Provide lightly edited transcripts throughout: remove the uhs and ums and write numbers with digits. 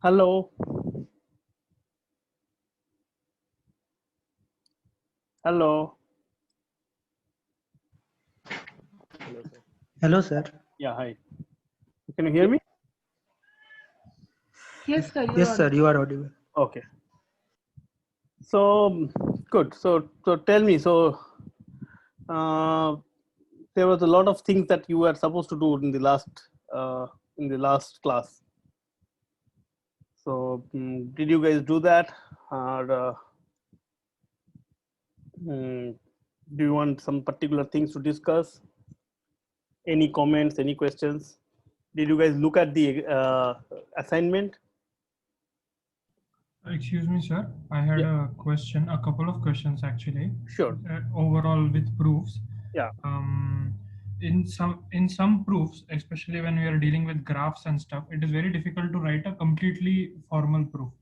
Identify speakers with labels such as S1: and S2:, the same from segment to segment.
S1: Hello. Hello. Hello, sir.
S2: Hello, sir.
S1: Yeah, hi. Can you hear me?
S3: Yes, sir, you're
S2: Yes, sir,
S3: audible.
S2: you are audible.
S1: Okay. So good. So tell me. So uh, there was a lot of things that you were supposed to do in the last class. So did you guys do that? Or do you want some particular things to discuss? Any comments? Any questions? Did you guys look at the assignment?
S4: Excuse me, sir. I had
S1: Yeah.
S4: a question, a couple of questions actually.
S1: Sure.
S4: Overall, with proofs.
S1: Yeah.
S4: In some proofs, especially when we are dealing with graphs and stuff, it is very difficult to write a completely formal proof.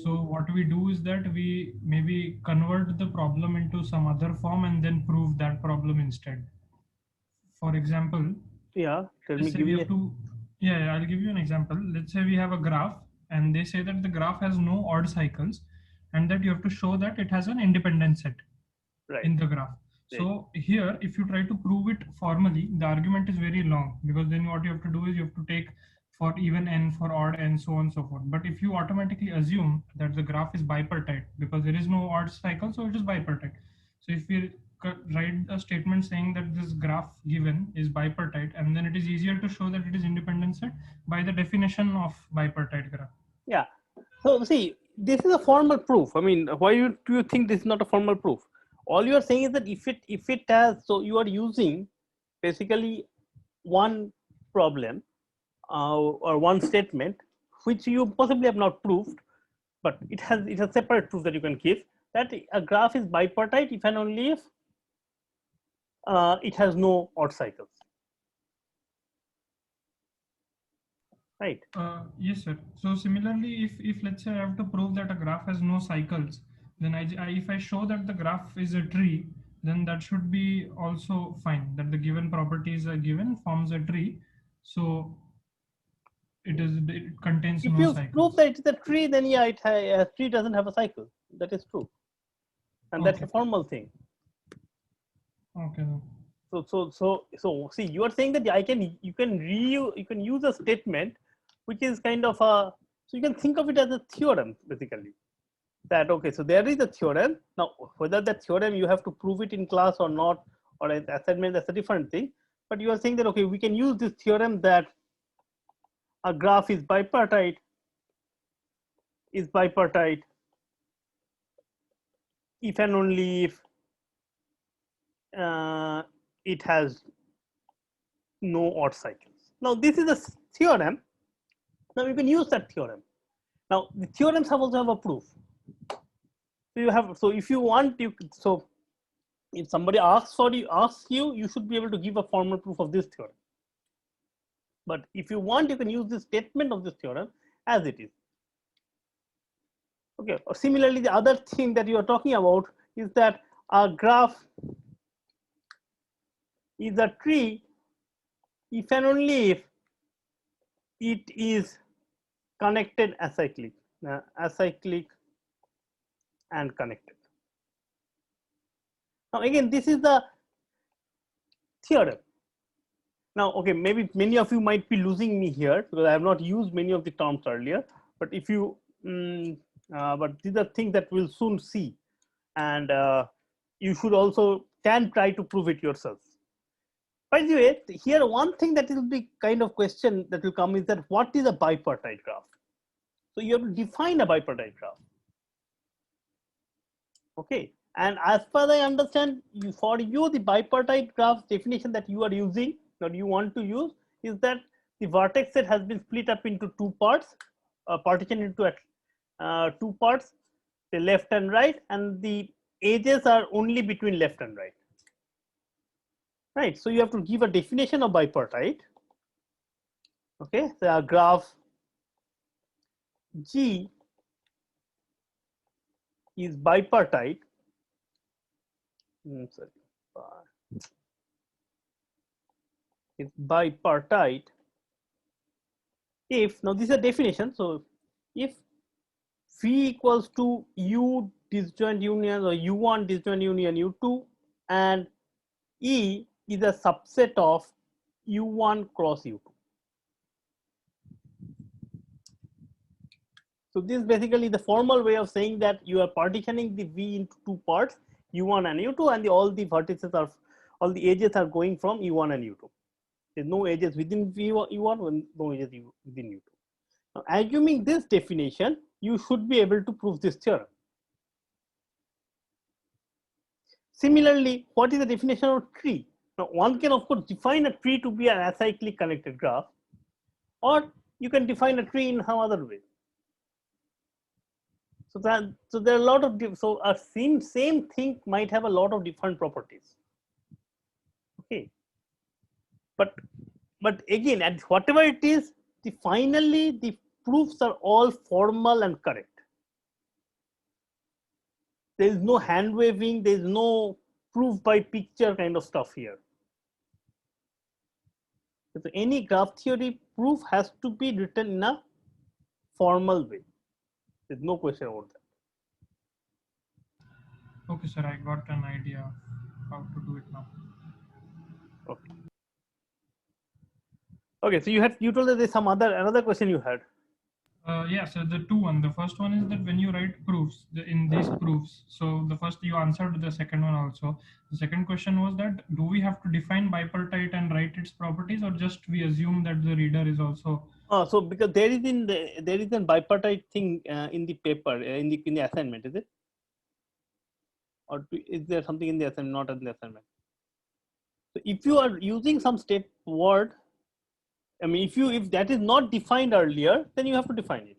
S4: So what we do is that we maybe convert the problem into some other form and then prove that problem instead. For example,
S1: Yeah. Tell me.
S4: let's say
S1: Give
S4: we
S1: me.
S4: have to, yeah, I'll give you an example. Let's say we have a graph and they say that the graph has no odd cycles and that you have to show that it has an independent set
S1: Right.
S4: in the graph.
S1: Right.
S4: So here, if you try to prove it formally, the argument is very long, because then what you have to do is you have to take for even n, for odd n, so on and so forth. But if you automatically assume that the graph is bipartite, because there is no odd cycle, so it is bipartite. So if we write a statement saying that this graph given is bipartite, and then it is easier to show that it is independent set by the definition of bipartite graph.
S1: Yeah. So see, this is a formal proof. I mean, do you think this is not a formal proof? All you are saying is that if it has, so you are using basically one problem or one statement which you possibly have not proved, but it's a separate proof that you can give that a graph is bipartite if and only if it has no odd cycles. Right.
S4: Yes, sir. So similarly, if let's say I have to prove that a graph has no cycles, then if I show that the graph is a tree, then that should be also fine. That the given properties are given forms a tree, so it contains
S1: If
S4: no
S1: you prove
S4: cycles.
S1: that it's a tree, then yeah, a tree doesn't have a cycle. That is true, and that's
S4: Okay.
S1: a formal thing.
S4: Okay.
S1: So see, you are saying that you can use a statement which is kind of a, so you can think of it as a theorem basically, that okay, so there is a theorem. Now whether that theorem you have to prove it in class or not, or an assignment, that's a different thing. But you are saying that okay, we can use this theorem that a graph is bipartite if and only if it has no odd cycles. Now this is a theorem. Now you can use that theorem. Now the theorems have also have a proof. So you have, so if you want, so if somebody asks you, you should be able to give a formal proof of this theorem. But if you want, you can use the statement of this theorem as it is. Okay. Or similarly, the other thing that you are talking about is that a graph is a tree if and only if it is connected acyclic and connected. Now again, this is the theorem. Now, okay, maybe many of you might be losing me here because I have not used many of the terms earlier. But if you, but these are things that we'll soon see, and you should also can try to prove it yourself. By the way, here one thing that will be kind of question that will come is that what is a bipartite graph? So you have to define a bipartite graph. Okay, and as far as I understand, for you the bipartite graph definition that you are using, that you want to use, is that the vertex set has been split up into two parts, partitioned into two parts, the left and right, and the edges are only between left and right. Right, so you have to give a definition of bipartite. Okay, so a graph G is bipartite. Sorry, it's bipartite if, now this is a definition, so if phi equals to U disjoint union or U1 disjoint union U2 and E is a subset of U1 cross U2. So this is basically the formal way of saying that you are partitioning the V into two parts, U1 and U2, and all the vertices are, all the edges are going from U1 and U2. There's no edges within U1 and no edges within U2. Now, assuming this definition, you should be able to prove this theorem. Similarly, what is the definition of tree? Now, one can of course define a tree to be an acyclic connected graph, or you can define a tree in some other way. So there are a lot of so a same thing might have a lot of different properties. Okay, but again, and whatever it is, finally the proofs are all formal and correct. There is no hand waving, there is no proof by picture kind of stuff here. So any graph theory proof has to be written in a formal way. There's no question about that.
S4: Okay, sir, I got an idea of how to do it now.
S1: Okay. Okay, so you told that there's some another question you had.
S4: Yeah, so the the first one is that when you write proofs in these proofs, so the first you answered the second one also. The second question was that do we have to define bipartite and write its properties, or just we assume that the reader is also?
S1: So because there is a bipartite thing in the paper in the assignment, is it? Or is there something in the assignment, not in the assignment? So if you are using some step word, I mean, if that is not defined earlier, then you have to define it,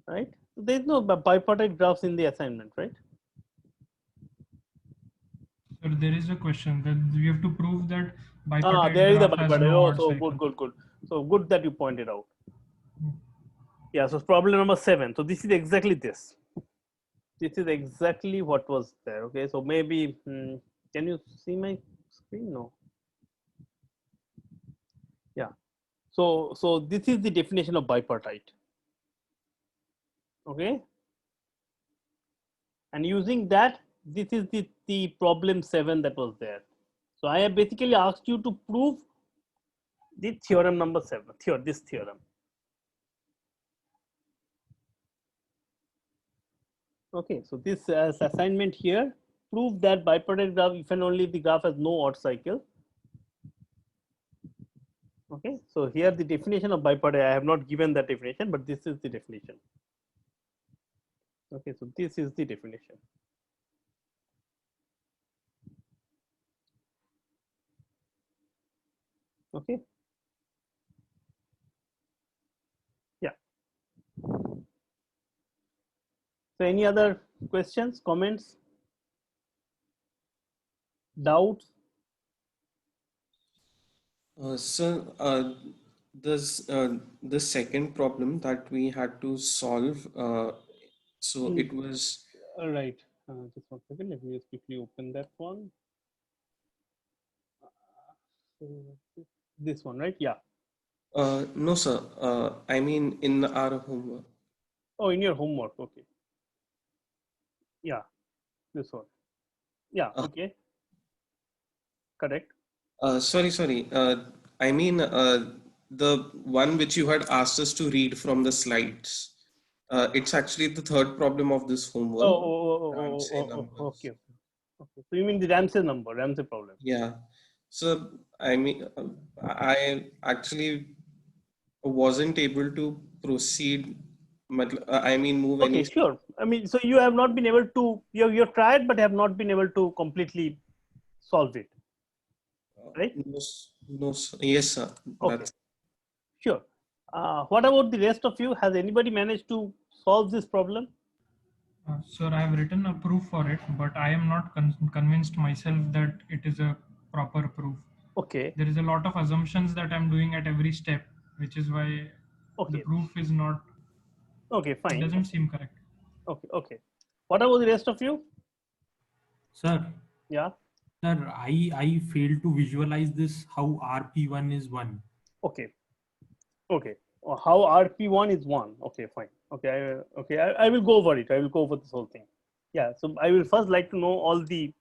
S1: right? So there is no bipartite graphs in the assignment, right?
S4: So there is a question that we have to prove that bipartite
S1: there is a
S4: graph has
S1: bipartite.
S4: no
S1: Oh,
S4: odd
S1: so
S4: cycle.
S1: good. So good that you pointed out. Yeah. So problem number 7. So this is exactly this. This is exactly what was there. Okay. So maybe can you see my screen? No. Yeah. So this is the definition of bipartite. Okay. And using that, this is the problem 7 that was there. So I have basically asked you to prove the theorem number 7, this theorem. Okay, so this assignment here, prove that bipartite graph if and only if the graph has no odd cycle. Okay, so here the definition of bipartite, I have not given that definition, but this is the definition. Okay, so this is the definition. Okay. Yeah. So any other questions, comments, doubts?
S2: The second problem that we had to solve, it was.
S1: All right. Just 1 second. Let me just quickly open that one. So this one, right? Yeah.
S2: No, sir. I mean, in our homework.
S1: Oh, in your homework. Okay. Yeah. This one. Yeah. Okay. Correct.
S2: Sorry. I mean, the one which you had asked us to read from the slides. It's actually the third problem of this homework.
S1: Okay. So you mean the Ramsey problem?
S2: Yeah. So I mean, I actually wasn't able to proceed. I mean, move any.
S1: Okay, sure. I mean, so you have not been able to. You've tried, but have not been able to completely solve it, right?
S2: No, yes, sir.
S1: Okay. Sure. What about the rest of you? Has anybody managed to solve this problem?
S4: Sir, I have written a proof for it, but I am not convinced myself that it is a proper proof.
S1: Okay.
S4: There is a lot of assumptions that I'm doing at every step, which is why the proof is not.
S1: Okay, fine.
S4: It doesn't seem correct.
S1: Okay. What about the rest of you?
S3: Sir.
S1: Yeah.
S3: Sir, I failed to visualize this how RP1 is 1.
S1: Okay. Okay. How RP1 is 1. Okay, fine. Okay, I will go over it. I will go over this whole thing. Yeah, so I will first like to know all the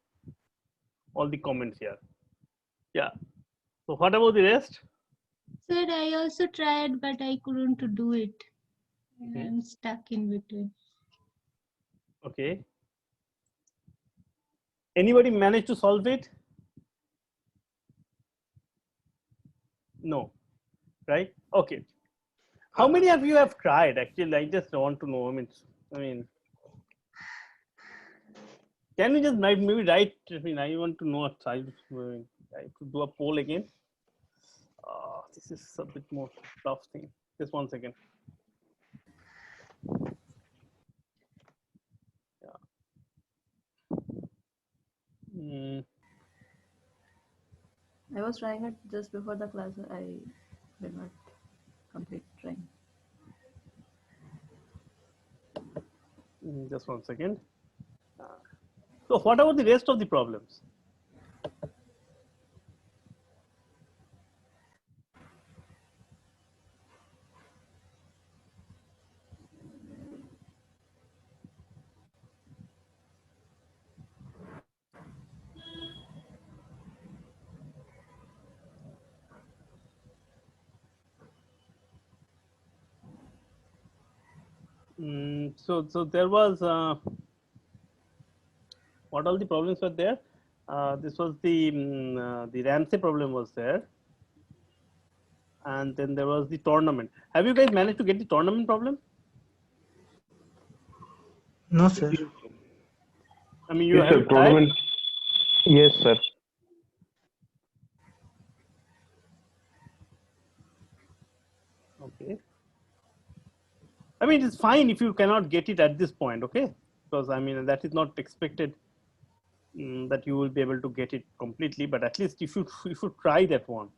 S1: comments here. Yeah. So what about the rest?
S5: Sir, I also tried, but I couldn't do it.
S1: Mhm.
S5: I'm stuck in between.
S1: Okay. Anybody managed to solve it? No. Right? Okay. How many of you have tried? Actually, I just want to know. I mean, can we just maybe write? I mean, I want to know. I have to do a poll again. This is a bit more tough thing. Just 1 second. Yeah.
S6: I was trying it just before the class. I did not complete trying.
S1: Just 1 second. So what about the rest of the problems? So there was what all the problems were there? This was the Ramsey problem was there, and then there was the tournament. Have you guys managed to get the tournament problem?
S3: No, sir.
S1: I mean, you
S7: Yes,
S1: have
S7: sir.
S1: you tried?
S7: Tournament. Yes, sir.
S1: Okay. I mean, it's fine if you cannot get it at this point, okay? Because I mean, that is not expected that you will be able to get it completely, but at least if you try that one.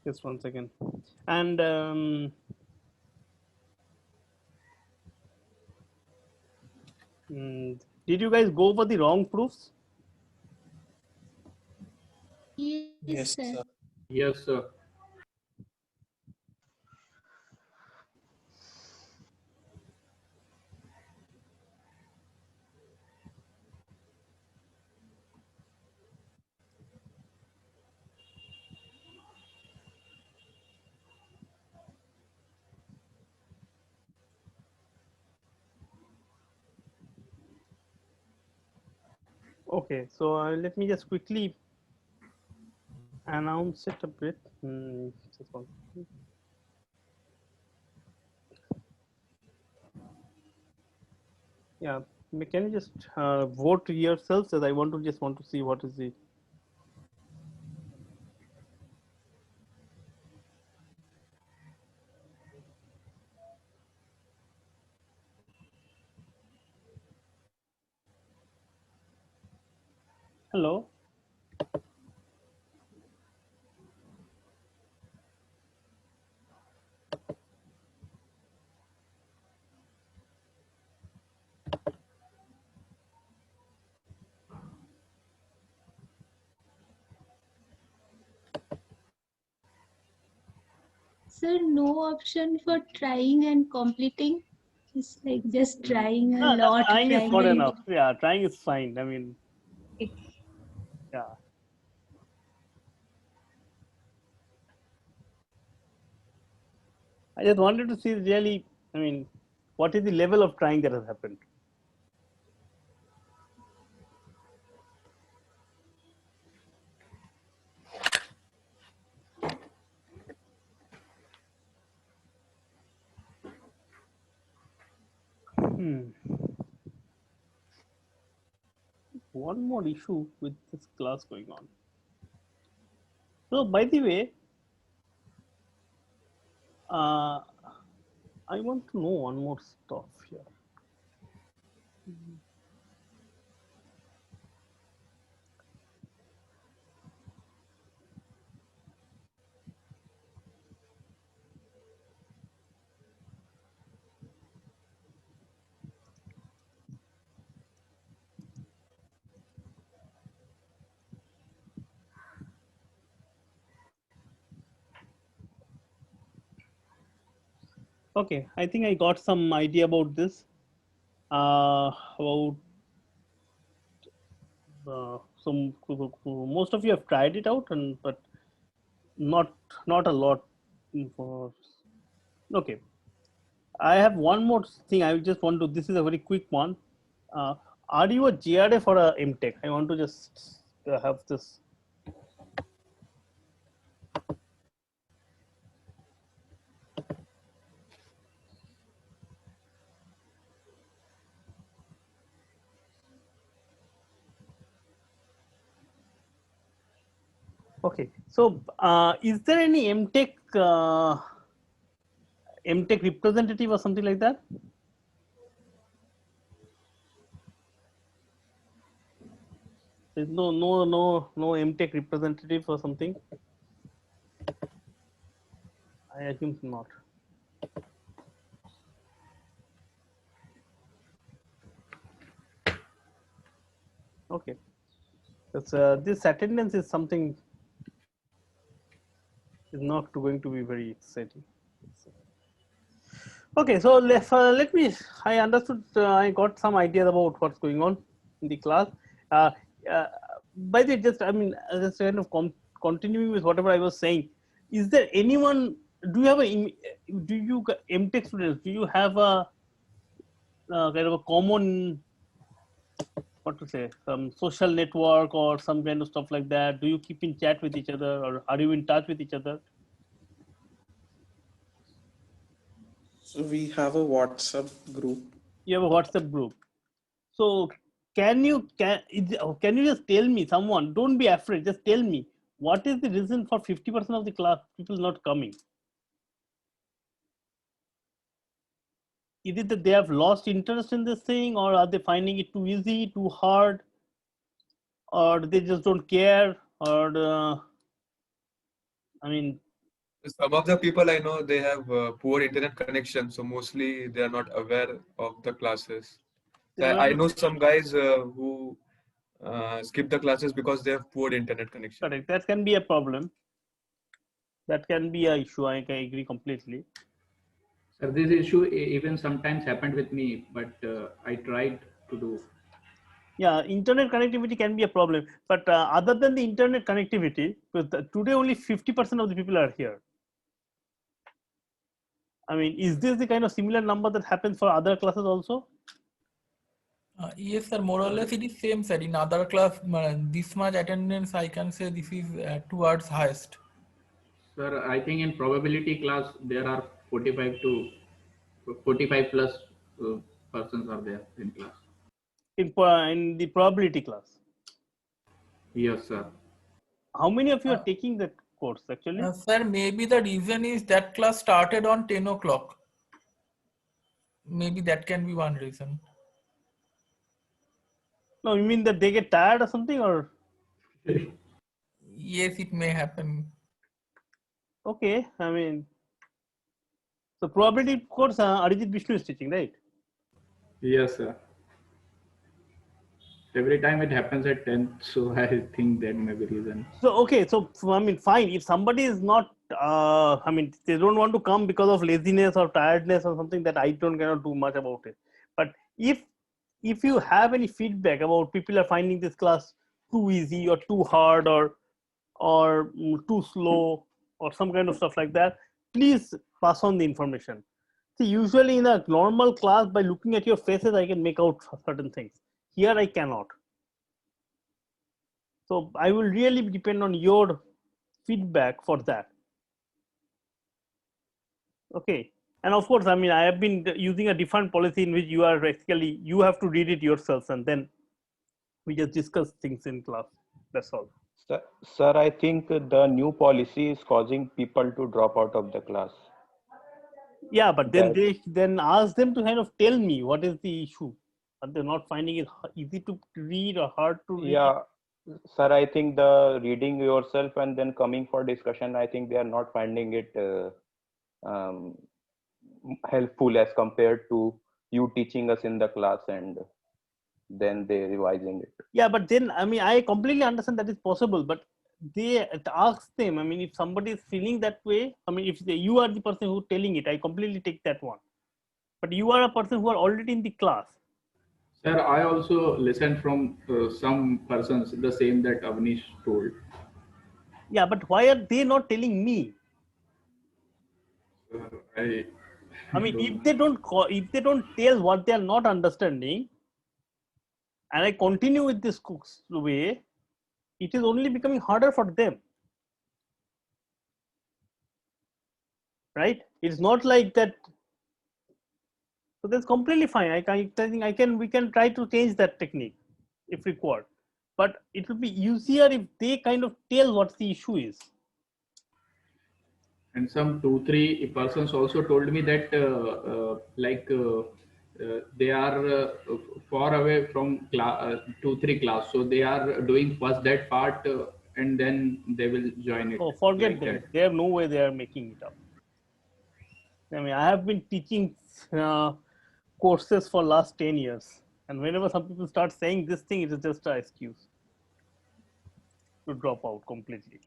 S1: Just 1 second. And did you guys go over the wrong proofs?
S5: Yes,
S2: Yes,
S5: sir.
S2: sir.
S3: Yes, sir.
S1: Okay, so let me just quickly announce it a bit. Just 1 second. Yeah, can you just vote yourselves, as I just want to see what is the. Hello.
S5: Sir, no option for trying and completing. It's like just trying a
S1: No, just
S5: lot,
S1: trying is
S5: trying
S1: not
S5: and
S1: enough. Yeah, trying is fine. I mean, yeah. I just wanted to see really, I mean, what is the level of trying that has happened? One more issue with this class going on. So, by the way, I want to know one more stuff here. Okay, I think I got some idea about this. About some most of you have tried it out, and but not a lot. For, okay, I have one more thing. I just want to. This is a very quick one. Are you a JRF or a MTech? I want to just have this. Okay, so is there any MTech MTech representative or something like that? There's no MTech representative or something. I assume not. Okay, this attendance is something is not going to be very exciting. Okay, so let me. I understood. I got some ideas about what's going on in the class. Uh, uh, by the way, just I mean, just kind of continuing with whatever I was saying. Is there anyone? Do you have do you MTech students? Do you have a kind of a common, what to say, some social network or some kind of stuff like that? Do you keep in chat with each other, or are you in touch with each other?
S2: So we have a WhatsApp group.
S1: You have a WhatsApp group. So can you just tell me, someone, don't be afraid, just tell me what is the reason for 50% of the class people not coming? Is it that they have lost interest in this thing, or are they finding it too easy, too hard, or they just don't care, or I mean,
S3: Some of the people I know, they have poor internet connection, so mostly they are not aware of the classes. So I know some guys who skip the classes because they have poor internet connection.
S1: correct, that can be a problem. That can be an issue. I agree completely.
S8: Sir, this issue even sometimes happened with me, but I tried to do.
S1: Yeah, internet connectivity can be a problem, but other than the internet connectivity, today only 50% of the people are here. I mean, is this the kind of similar number that happens for other classes also?
S9: Yes, sir. More or less, it is same, sir. In other class, this much attendance, I can say this is towards highest.
S8: Sir, I think in probability class there are 45 plus persons are there in class.
S1: In the probability class.
S8: Yes, sir.
S1: How many of you are taking that course actually?
S9: Sir, maybe the reason is that class started on 10 o'clock. Maybe that can be one reason.
S1: No, you mean that they get tired or something, or?
S9: Yes, it may happen.
S1: Okay, I mean, so probability course Arijit Vishnu is teaching, right?
S8: Yes, sir. Every time it happens at 10th, so I think that may be reason.
S1: So okay, so I mean, fine. If somebody is not, I mean, they don't want to come because of laziness or tiredness or something, that I cannot do much about it. But if you have any feedback about people are finding this class too easy or too hard or too slow or some kind of stuff like that, please pass on the information. See, usually in a normal class, by looking at your faces, I can make out certain things. Here I cannot. So I will really depend on your feedback for that. Okay. And of course, I mean, I have been using a different policy in which you are basically, you have to read it yourselves, and then we just discuss things in class. That's all.
S7: Sir, I think the new policy is causing people to drop out of the class.
S1: Yeah, but then then ask them to kind of tell me what is the issue. Are they not finding it easy to read or hard to read?
S7: Yeah, sir, I think the reading yourself and then coming for discussion, I think they are not finding it helpful as compared to you teaching us in the class and then they revising it.
S1: Yeah, but then I mean, I completely understand that is possible, but they ask them. I mean, if somebody is feeling that way, I mean, if you are the person who telling it, I completely take that one. But you are a person who are already in the class.
S8: Sir, I also listened from some persons the same that Avnish told.
S1: Yeah, but why are they not telling me? I mean, if they don't tell what they are not understanding, and I continue with this way, it is only becoming harder for them. Right? It's not like that. So that's completely fine. I think we can try to change that technique if required. But it will be easier if they kind of tell what the issue is.
S8: And some 2-3 persons also told me that they are far away from 2-3 class, so they are doing first that part and then they will join it.
S1: Oh, forget
S8: like
S1: them.
S8: that.
S1: They have no way they are making it up. I mean, I have been teaching courses for last 10 years, and whenever some people start saying this thing, it is just an excuse to drop out completely.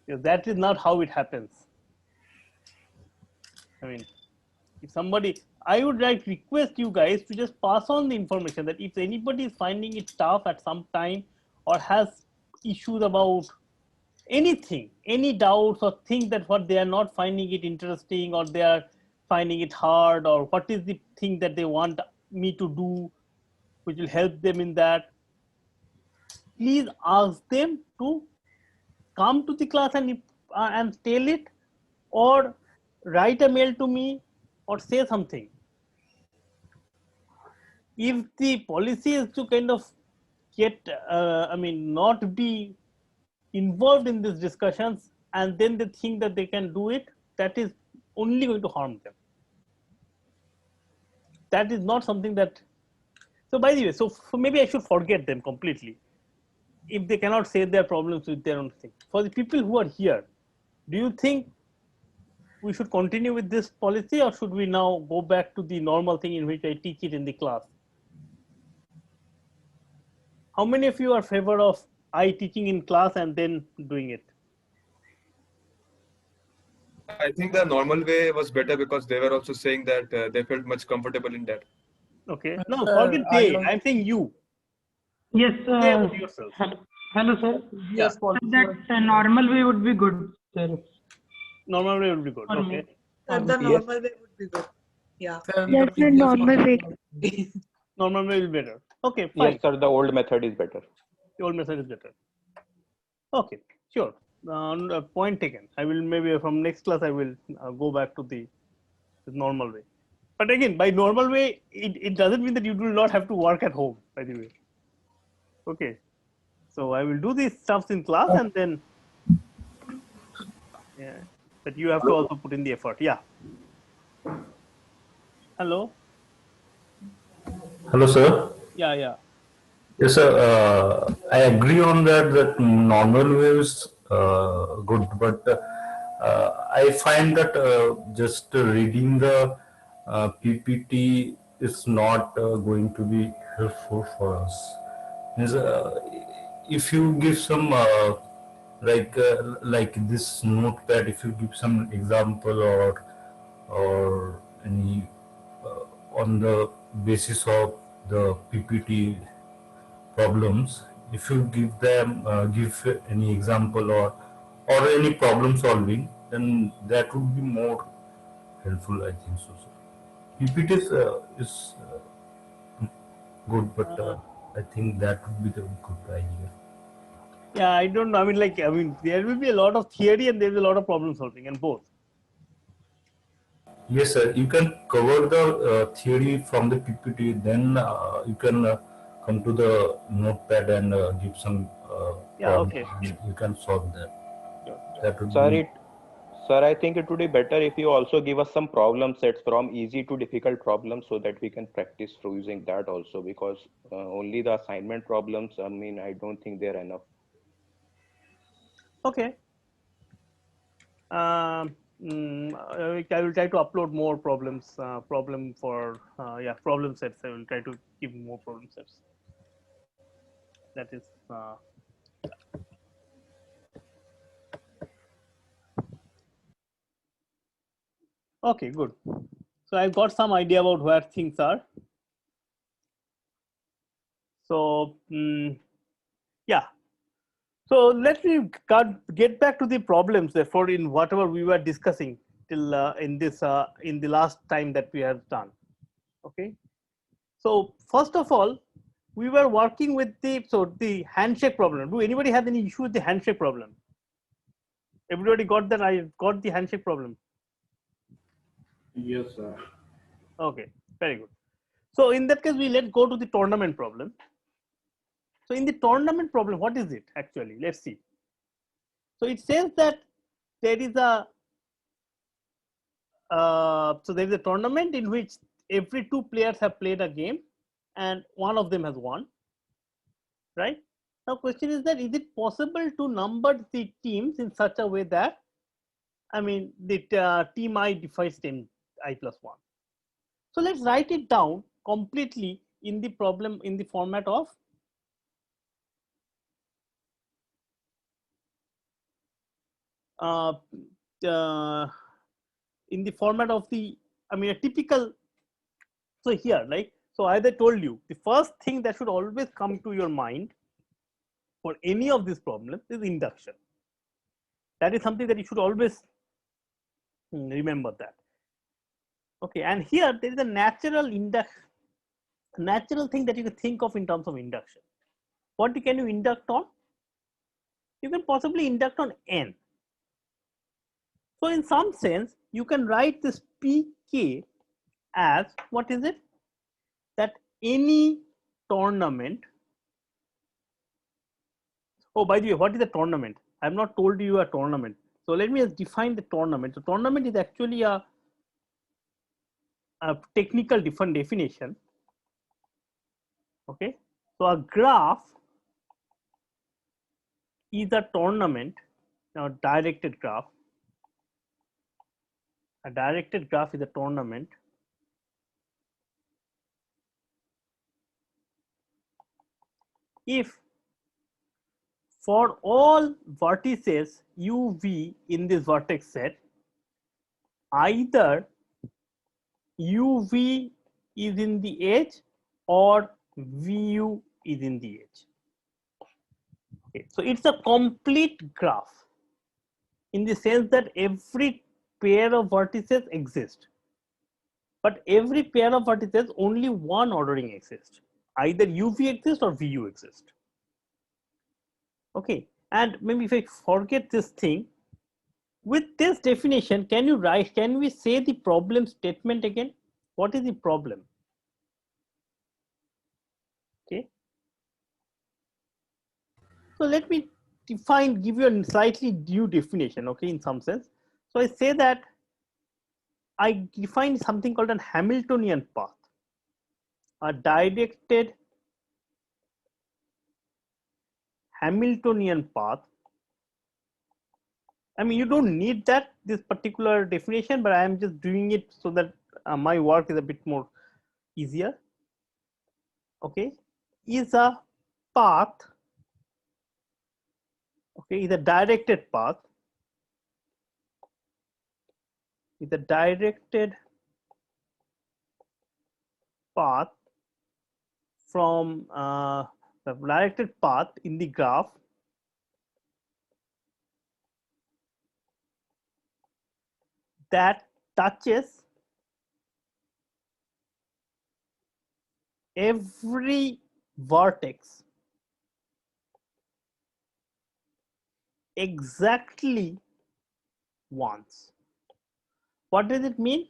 S1: Because that is not how it happens. I mean, if somebody, I would like request you guys to just pass on the information that if anybody is finding it tough at some time or has issues about anything, any doubts or think that what they are not finding it interesting or they are finding it hard, or what is the thing that they want me to do which will help them in that, please ask them to come to the class and tell it, or write a mail to me or say something. If the policy is to kind of get, I mean, not be involved in these discussions and then they think that they can do it, that is only going to harm them. That is not something that, so by the way, so maybe I should forget them completely if they cannot say their problems with their own thing. For the people who are here, do you think we should continue with this policy, or should we now go back to the normal thing in which I teach it in the class? How many of you are in favor of I teaching in class and then doing it?
S3: I think the normal way was better because they were also saying that they felt much comfortable in that.
S1: Okay. No, forget they. I'm saying you.
S10: Yes,
S1: Say about yourself.
S10: hello, sir.
S9: Yes,
S10: That normal way would be good, sir.
S1: Normal way would be good. Okay.
S11: The normal way would be good. Yeah.
S5: Yes, the normal way.
S1: Normal way is better. Okay, fine.
S7: Yes, sir. The old method is better.
S1: The old method is better. Okay, sure. Point taken. I will maybe from next class I will go back to the normal way. But again, by normal way, it doesn't mean that you do not have to work at home, by the way. Okay. So I will do these stuffs in class and then but you have to also put in the effort. Yeah. Hello.
S12: Hello, sir.
S1: Yeah.
S12: Yes, sir. I agree on that normal way is good, but I find that just reading the PPT is not going to be helpful for us. If you give some like this notepad, if you give some example or any on the basis of the PPT problems, if you give them give any example or any problem solving, then that would be more helpful, I think so. PPT is good, but I think that would be the good idea.
S1: Yeah, I don't know. I mean, there will be a lot of theory and there is a lot of problem solving, and both.
S12: Yes, sir. You can cover the theory from the PPT, then you can come to the notepad and give some problem.
S1: Okay.
S12: You can solve that. That would
S7: Sir, Sir, I think it would be better if you also give us some problem sets from easy to difficult problems so that we can practice through using that also, because only the assignment problems, I mean, I don't think they're enough.
S1: Okay. I will try to upload more problems, problem sets. I will try to give more problem sets. That is Okay, good. So I've got some idea about where things are. So yeah. So let me get back to the problems. Therefore, in whatever we were discussing till in the last time that we have done. Okay. So first of all, we were working with the handshake problem. Do anybody have any issue with the handshake problem? Everybody got that? I got the handshake problem.
S8: Yes, sir.
S1: Okay, very good. So in that case, we let's go to the tournament problem. So in the tournament problem, what is it actually? Let's see. So it says that there is a tournament in which every 2 players have played a game and one of them has won, right? Now question is that is it possible to number the teams in such a way that, I mean, the team I defies team I plus 1. So let's write it down completely in the problem in the format of in the format of the, I mean, a typical. So here, like, so as I told you, the first thing that should always come to your mind for any of these problems is induction. That is something that you should always remember that. Okay, and here there is a natural thing that you can think of in terms of induction. What can you induct on? You can possibly induct on n. So in some sense, you can write this Pk as, what is it? That any tournament. Oh, by the way, what is a tournament? I have not told you a tournament. So let me just define the tournament. So tournament is actually a technical different definition. Okay, so a graph is a tournament, now directed graph. A directed graph is a tournament if for all vertices uv in this vertex set, either uv is in the edge or vu is in the edge. Okay, so it's a complete graph in the sense that every pair of vertices exist, but every pair of vertices only one ordering exists. Either uv exists or vu exists. Okay, and maybe if I forget this thing, with this definition, can we say the problem statement again? What is the problem? Okay, so let me give you a slightly new definition, okay, in some sense. So I say that I define something called a Hamiltonian path, a directed Hamiltonian path. I mean, you don't need this particular definition, but I am just doing it so that my work is a bit more easier. Okay, is a path. Okay, is a directed path. Is a directed path from the directed path in the graph that touches every vertex exactly once. What does it mean?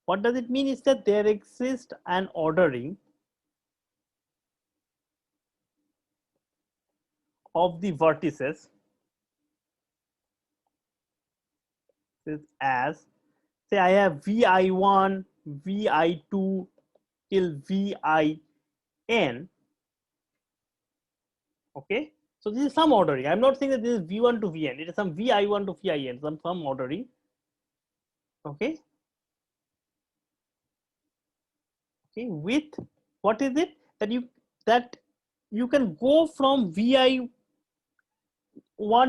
S1: What does it mean is that there exists an ordering of the vertices as, say I have vi1, vi2 till vin. Okay, so this is some ordering. I'm not saying that this is v1 to vn. It is some vi1 to vin, some ordering. Okay. Okay, with what is it that you can go from vi1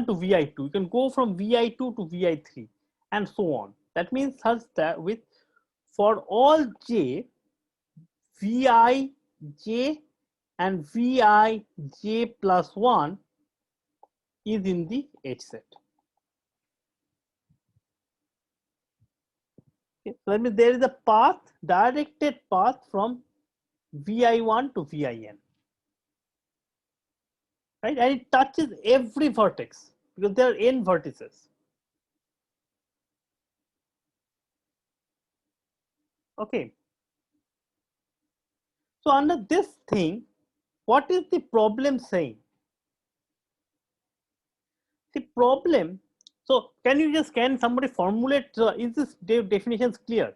S1: to vi2, you can go from vi2 to vi3 and so on. That means such that with for all j, vi j and vi j plus 1 is in the H set. Okay, so that means there is a path, directed path from vi1 to vin, right? And it touches every vertex because there are n vertices. Okay. So under this thing, what is the problem saying? The problem, so can somebody formulate, is this definitions clear?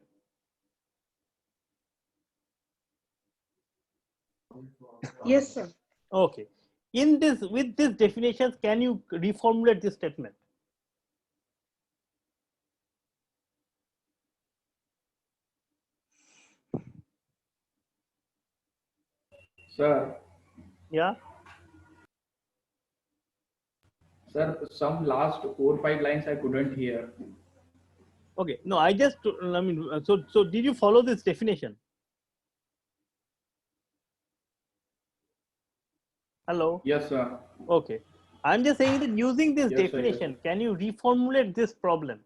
S11: Yes, sir.
S1: Okay. In this, with these definitions, can you reformulate this statement?
S8: Sir,
S1: Yeah.
S8: sir, some last 4-5 lines I couldn't hear.
S1: Okay. No, I mean, so did you follow this definition? Hello?
S8: Yes, sir.
S1: Okay. I'm just saying that using this
S8: Yes, sir, yes.
S1: definition, can you reformulate this problem?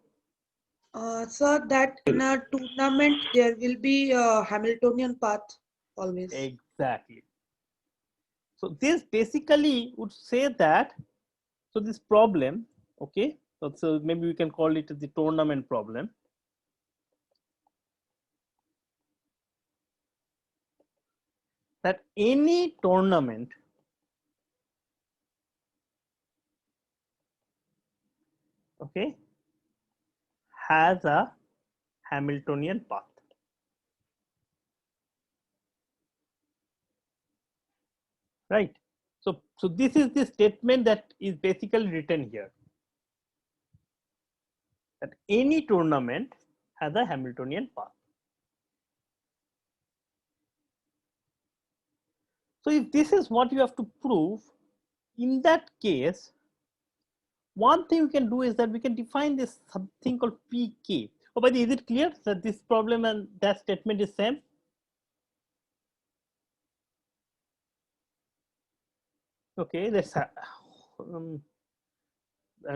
S11: Sir, that in a tournament there will be a Hamiltonian path always.
S1: Exactly. So this basically would say that, so this problem, okay, so maybe we can call it the tournament problem. That any tournament okay has a Hamiltonian path. Right. So this is the statement that is basically written here. That any tournament has a Hamiltonian path. So if this is what you have to prove, in that case, one thing we can do is that we can define this something called PK. Oh, by the way, is it clear that this problem and that statement is same? Okay, let's. I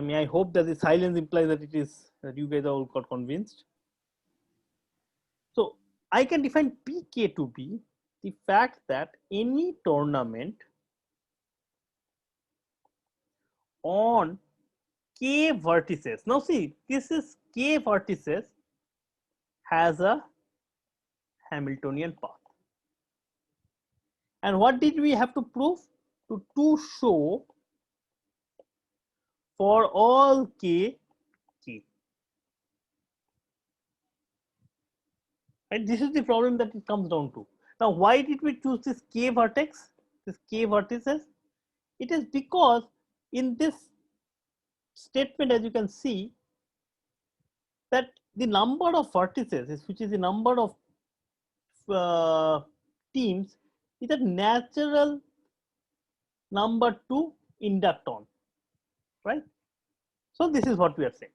S1: mean, I hope that the silence implies that it is that you guys all got convinced. So I can define PK to be the fact that any tournament on k vertices. Now see, this is k vertices has a Hamiltonian path. And what did we have to prove? To show for all k. And this is the problem that it comes down to. Now, why did we choose this k vertex, this k vertices? It is because in this statement, as you can see, that the number of vertices, which is the number of teams, is a natural number to induct on, right? So this is what we are saying.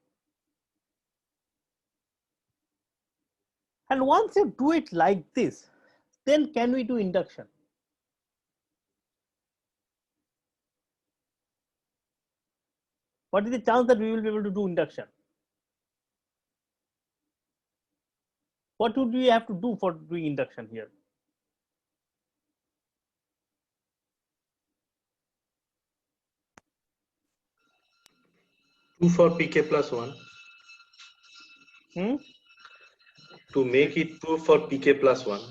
S1: And once you do it like this, then can we do induction? What is the chance that we will be able to do induction? What would we have to do for doing induction here?
S13: Two for PK plus 1. To make it true for PK plus 1.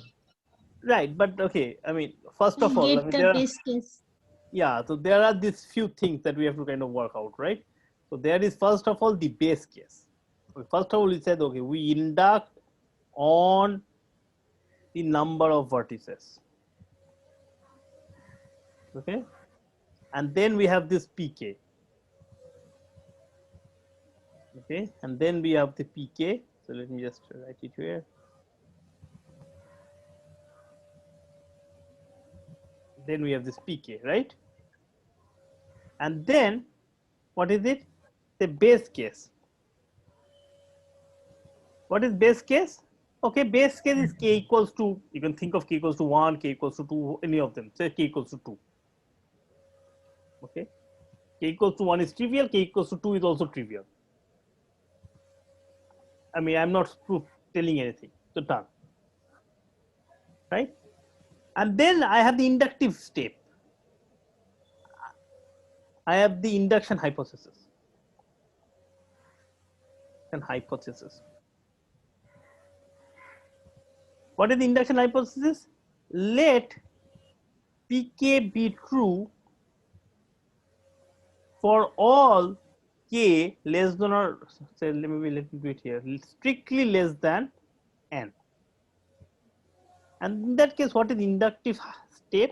S1: Right, but okay, I mean, first of all, I mean,
S5: Get the base case.
S1: yeah, so there are these few things that we have to kind of work out, right? So there is first of all the base case. First of all, we said, okay, we induct on the number of vertices. Okay, and then we have this PK. Okay, and then we have the PK. So let me just write it here. Then we have this PK, right? And then what is it? The base case. What is base case? Okay, base case is k equals to, you can think of k equals to 1, k equals to 2, any of them, say k equals to 2. Okay, k equals to 1 is trivial, k equals to 2 is also trivial. I mean, I'm not telling anything, so done. Right? And then I have the inductive step. I have the induction hypothesis. And hypothesis. What is the induction hypothesis? Let pk be true for all k less than, or say, let me do it here, strictly less than n. And in that case, what is inductive step?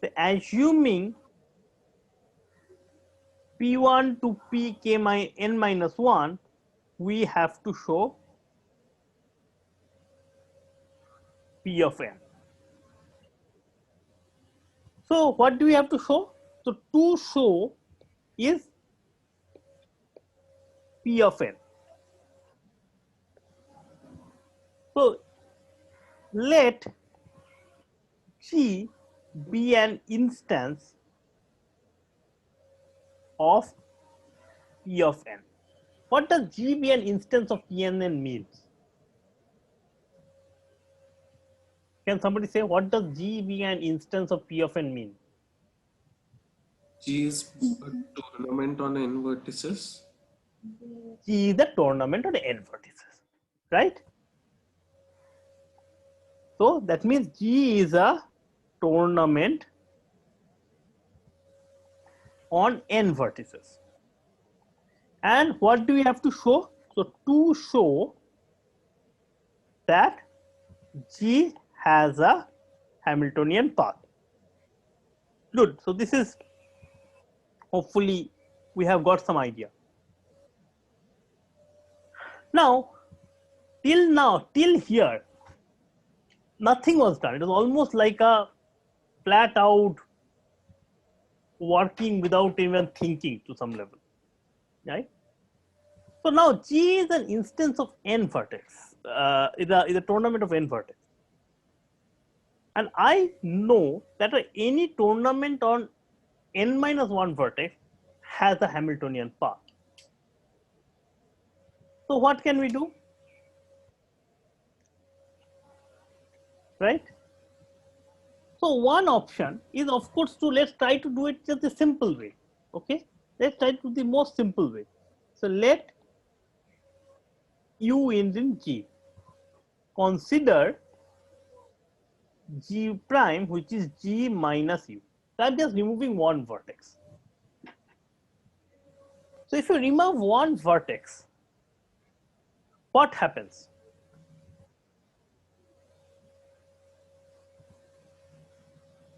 S1: So assuming p1 to pk n minus 1, we have to show p of n. So what do we have to show? So to show is p of n. So let G be an instance of p of n. What does G be an instance of Pn means? Can somebody say what does G be an instance of P of n mean?
S2: G is a tournament on n vertices.
S1: G is the tournament on n vertices, right? So that means G is a tournament on n vertices. And what do we have to show? So to show that G has a Hamiltonian path. Good. So this is, hopefully we have got some idea. Now, till here, nothing was done. It was almost like a flat out working without even thinking to some level, right? So now G is an instance of n vertex, is a tournament of n vertex. And I know that any tournament on n minus 1 vertex has a Hamiltonian path. So what can we do? Right? So one option is, of course, to let's try to do it just the simple way. Okay, let's try to do the most simple way. So let U in G. Consider G prime, which is G minus U. So I'm just removing one vertex. So if you remove one vertex, what happens?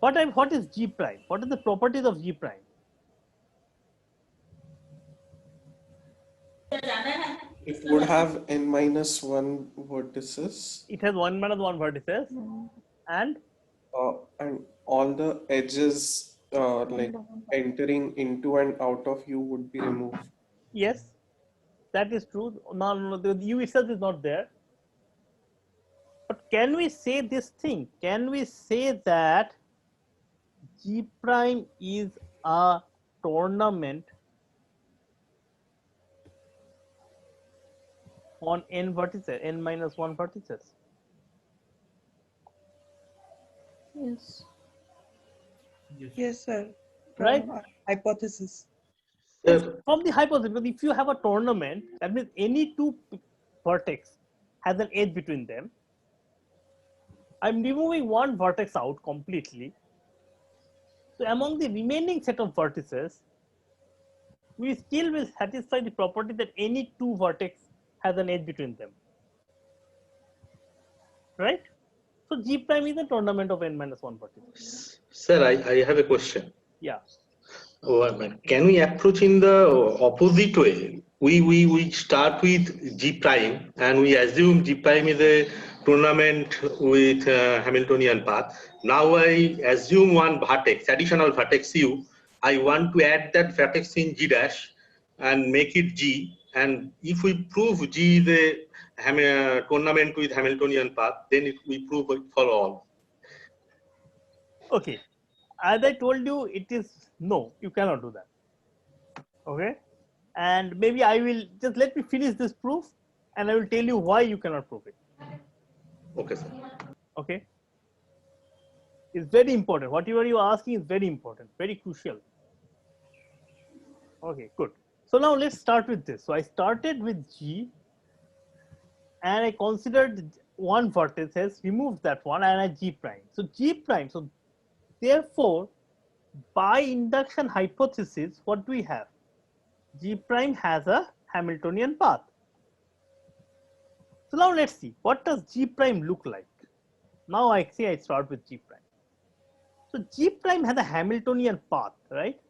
S1: What is G prime? What are the properties of G prime?
S2: It would have n minus 1 vertices.
S1: It has 1 minus 1 vertices, and
S2: all the edges like entering into and out of U would be removed.
S1: Yes, that is true. No, the U itself is not there. But can we say this thing? Can we say that G prime is a tournament on n vertices, n minus 1 vertices?
S11: Yes. Yes, sir.
S1: Right?
S11: Hypothesis.
S1: From the hypothesis, because if you have a tournament, that means any two vertex has an edge between them. I'm removing one vertex out completely. So among the remaining set of vertices, we still will satisfy the property that any two vertex has an edge between them. Right? So G prime is a tournament of n minus 1 vertices.
S13: Sir, I have a question.
S1: Yeah.
S13: Can we approach in the opposite way? We start with G prime and we assume G prime is a tournament with Hamiltonian path. Now I assume one vertex, additional vertex U. I want to add that vertex in G dash and make it G, And if we prove G is a tournament with Hamiltonian path, then we prove it for all.
S1: Okay, as I told you, it is no, you cannot do that. Okay, and maybe I will just let me finish this proof and I will tell you why you cannot prove it.
S13: Okay, sir.
S1: Okay, it's very important. Whatever you are asking is very important, very crucial. Okay, good. So now let's start with this. So I started with G and I considered one vertex, removed that one, and I G prime. So G prime, so therefore, by induction hypothesis, what do we have? G prime has a Hamiltonian path. So now let's see, what does G prime look like? Now I start with G prime. So G prime has a Hamiltonian path, right?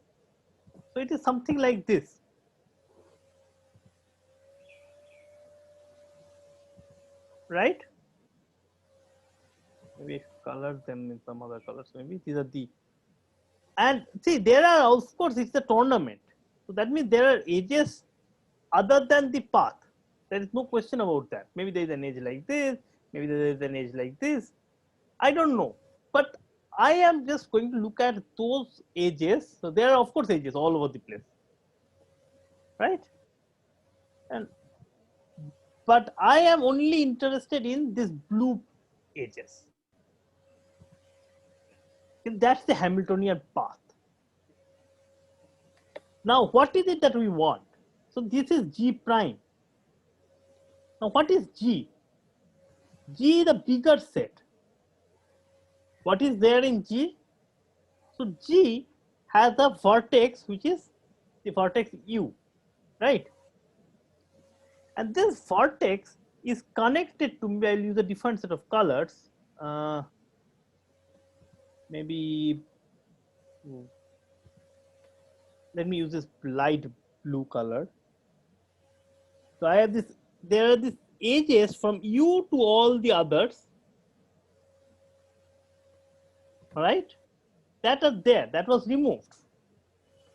S1: So it is something like this. Right? Maybe color them in some other colors. Maybe these are the, and see, there are, of course, it's a tournament. So that means there are edges other than the path. There is no question about that. Maybe there is an edge like this. Maybe there is an edge like this. I don't know. But I am just going to look at those edges. So there are, of course, edges all over the place. Right? And but I am only interested in this blue edges. That's the Hamiltonian path. Now, what is it that we want? So this is G prime. Now, what is G? G is a bigger set. What is there in G? So G has a vertex, which is the vertex U, right? And this vertex is connected to, maybe I'll use a different set of colors. Maybe let me use this light blue color. So I have this, there are these edges from U to all the others, all right? That are there, that was removed.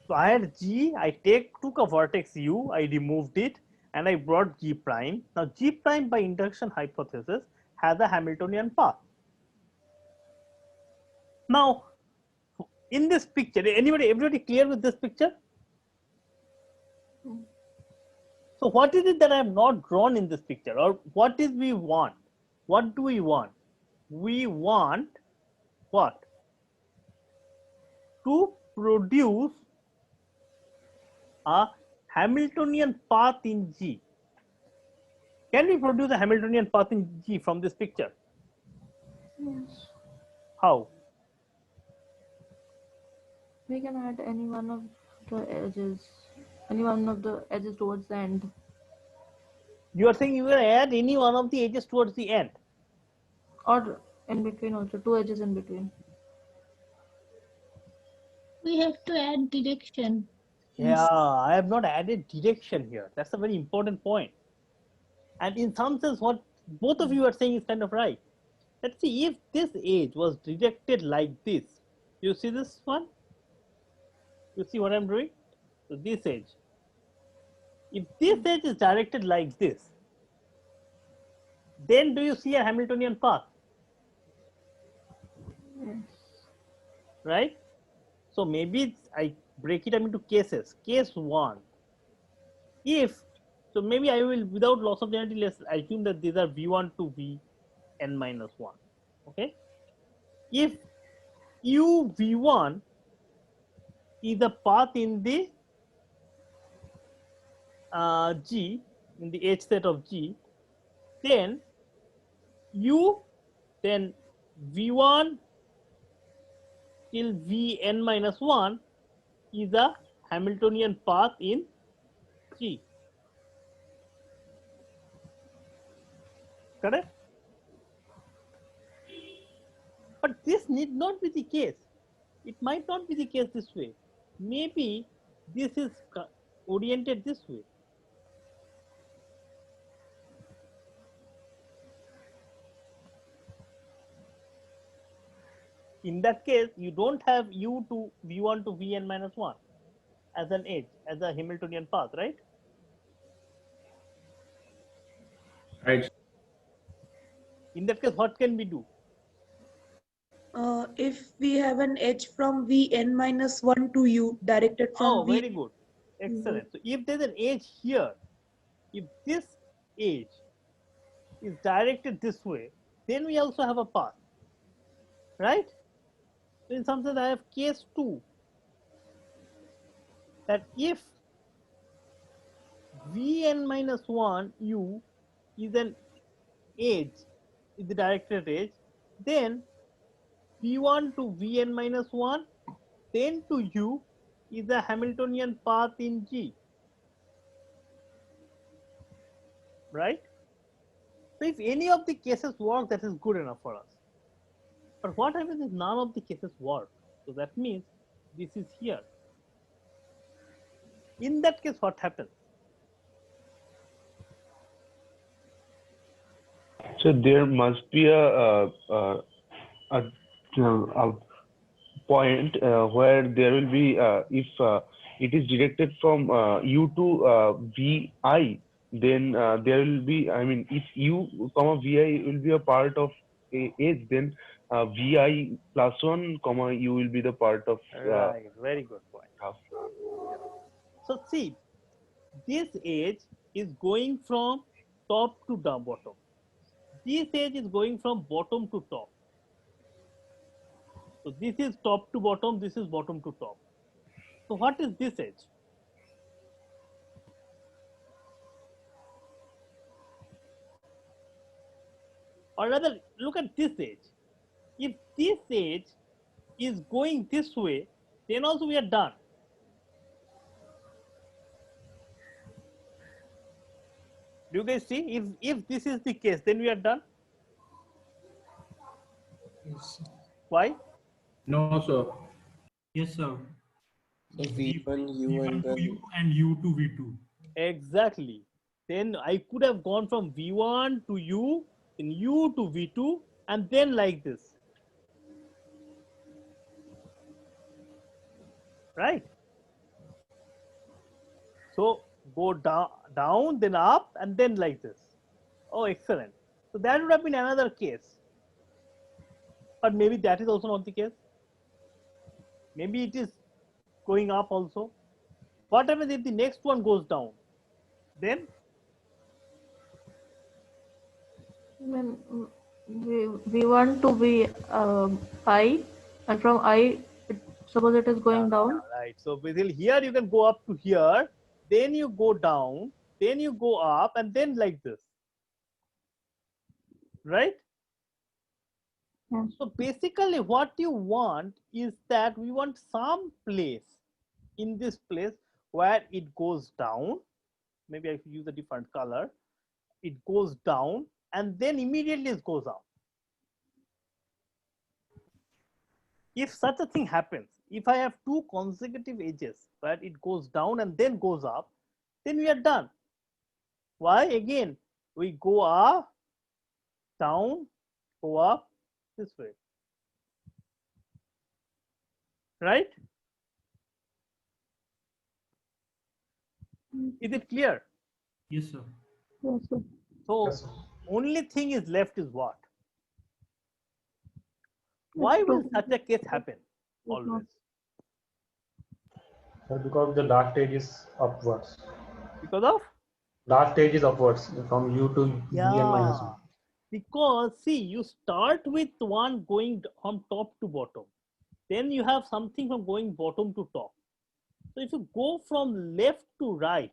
S1: So I had G, I took a vertex U, I removed it, and I brought G prime. Now G prime by induction hypothesis has a Hamiltonian path. Now, in this picture, everybody clear with this picture? So what is it that I have not drawn in this picture, or what is we want? What do we want? We want what? To produce a Hamiltonian path in G. Can we produce a Hamiltonian path in G from this picture?
S6: Yes.
S1: How?
S6: We can add any one of the edges towards the end.
S1: You are saying you will add any one of the edges towards the end?
S6: Or in between also, two edges in between.
S5: We have to add direction.
S1: Yeah, I have not added direction here. That's a very important point. And in some sense, what both of you are saying is kind of right. Let's see, if this edge was directed like this, you see this one? You see what I'm doing? So this edge. If this edge is directed like this, then do you see a Hamiltonian path?
S6: Yes.
S1: Right? So maybe I break it up into cases. Case 1. If, so maybe I will, without loss of generality, let's assume that these are V1 to Vn minus 1. Okay? If U V1 is a path in the G, in the H set of G, then then V1 till Vn minus 1 is a Hamiltonian path in G. Correct? But this need not be the case. It might not be the case this way. Maybe this is oriented this way. In that case, you don't have U to V1 to Vn minus 1 as an edge, as a Hamiltonian path, right?
S8: Right.
S1: In that case, what can we do?
S11: If we have an edge from Vn minus 1 to u directed from
S1: Oh,
S11: V.
S1: very good. Excellent. So if there's an edge here, if this edge is directed this way, then we also have a path, right? So in some sense, I have case 2, that if Vn minus 1 u is an edge, is the directed edge, then V1 to Vn minus 1, then to u is a Hamiltonian path in G, right? So if any of the cases work, that is good enough for us. But what happens if none of the cases work? So that means this is here. In that case, what happens?
S14: So there must be a point where there will be if it is directed from u to vi, then there will be, I mean, if u comma vi will be a part of a edge, then vi plus 1 comma u will be the part of
S1: Right, very good point. So see, this edge is going from top to down bottom. This edge is going from bottom to top. So this is top to bottom, this is bottom to top. So what is this edge? Or rather, look at this edge. If this edge is going this way, then also we are done. Do you guys see? If this is the case, then we are done.
S2: Yes.
S1: Why?
S8: No, sir.
S4: Yes, sir.
S2: So V1, U,
S4: V1
S2: and
S4: to
S2: then
S4: U and U to V2.
S1: Exactly. Then I could have gone from V1 to U, then U to V2, and then like this. Right? So go down, then up, and then like this. Oh, excellent. So that would have been another case. But maybe that is also not the case. Maybe it is going up also. What happens if the next one goes down? Then
S6: Then we want to be I, and from I, suppose it is going down.
S1: right. So basically here you can go up to here, then you go down, then you go up, and then like this. Right?
S6: Yes.
S1: So basically what you want is that we want some place in this place where it goes down. Maybe I should use a different color. It goes down and then immediately it goes up. If such a thing happens, if I have two consecutive edges where it goes down and then goes up, then we are done. Why? Again, we go up, down, go up this way. Right? Is it clear?
S4: Yes, sir.
S6: Yes, sir.
S1: So only thing is left is what? Why will such a case happen always?
S15: Sir, because the last stage is upwards.
S1: Because of?
S15: Last stage is upwards from U to Vn minus 1.
S1: Because see, you start with one going from top to bottom. Then you have something from going bottom to top. So if you go from left to right,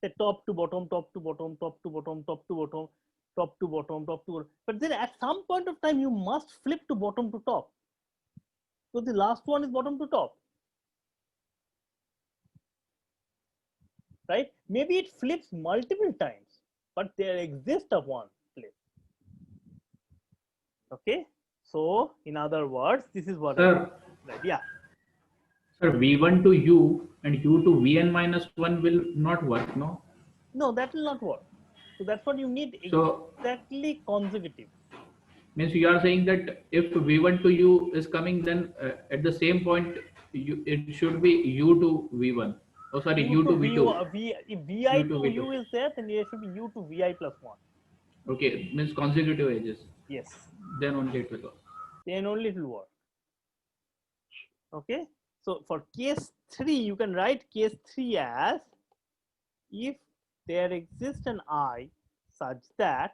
S1: say top to bottom, top to bottom, top to bottom, top to bottom, top to bottom, top to bottom. But then at some point of time, you must flip to bottom to top. So the last one is bottom to top. Right? Maybe it flips multiple times, but there exists a one flip. Okay. So in other words, this is what.
S8: Sir,
S1: right? Yeah.
S8: Sir, V1 to U and U to Vn minus 1 will not work, no?
S1: No, that will not work. So that's what you need,
S8: So-
S1: exactly consecutive.
S8: Means you are saying that if V1 to U is coming, then at the same point, it should be U to V1. Oh, sorry, U to V2.
S1: If Vi
S8: U
S1: to
S8: to V2.
S1: U is there, then there should be U to Vi plus 1.
S8: Okay, means consecutive edges.
S1: Yes.
S8: Then only it will work.
S1: Then only it will work. Okay. So for case 3, you can write case 3 as if there exists an I such that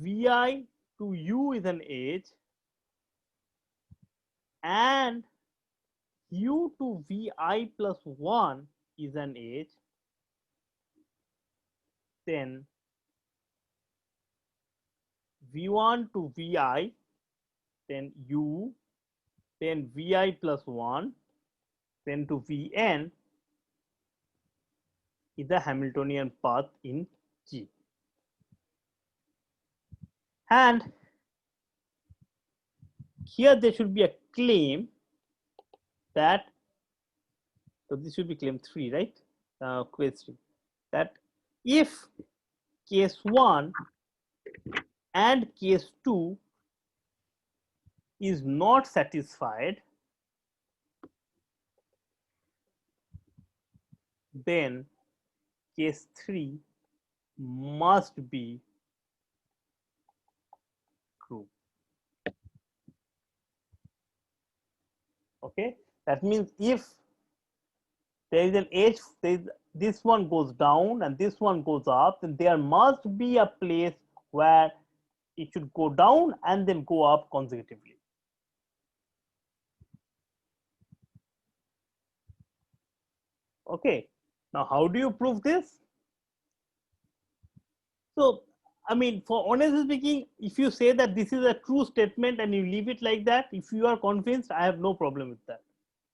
S1: Vi to U is an edge and U to Vi plus 1 is an edge, then V1 to Vi, then U, then Vi plus 1, then to Vn is the Hamiltonian path in G. And here there should be a claim that, so this should be claim 3, right? Case 3, that if case 1 and case 2 is not satisfied, then case 3 must be true. Okay, that means if there is an edge, this one goes down and this one goes up, then there must be a place where it should go down and then go up consecutively. Okay, now how do you prove this? So, I mean, for honestly speaking, if you say that this is a true statement and you leave it like that, if you are convinced, I have no problem with that.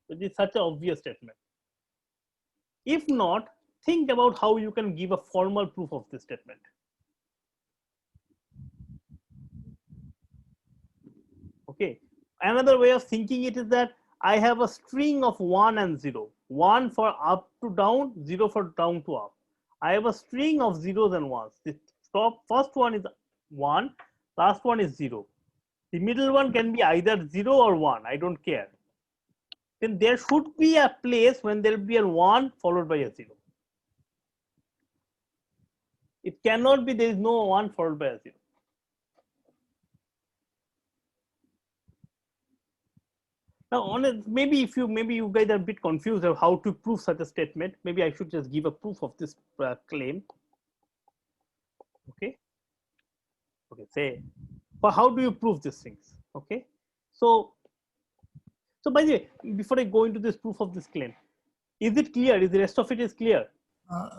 S1: It is such an obvious statement. If not, think about how you can give a formal proof of this statement. Okay, another way of thinking it is that I have a string of 1 and 0, 1 for up to down, 0 for down to up. I have a string of zeros and ones. The first one is 1, last one is 0. The middle one can be either 0 or 1, I don't care. Then there should be a place when there will be a 1 followed by a 0. It cannot be there is no 1 followed by a 0. Now, maybe you guys are a bit confused of how to prove such a statement. Maybe I should just give a proof of this claim. Okay. Okay. Say, but how do you prove these things? Okay. So by the way, before I go into this proof of this claim, is it clear? Is the rest of it is clear?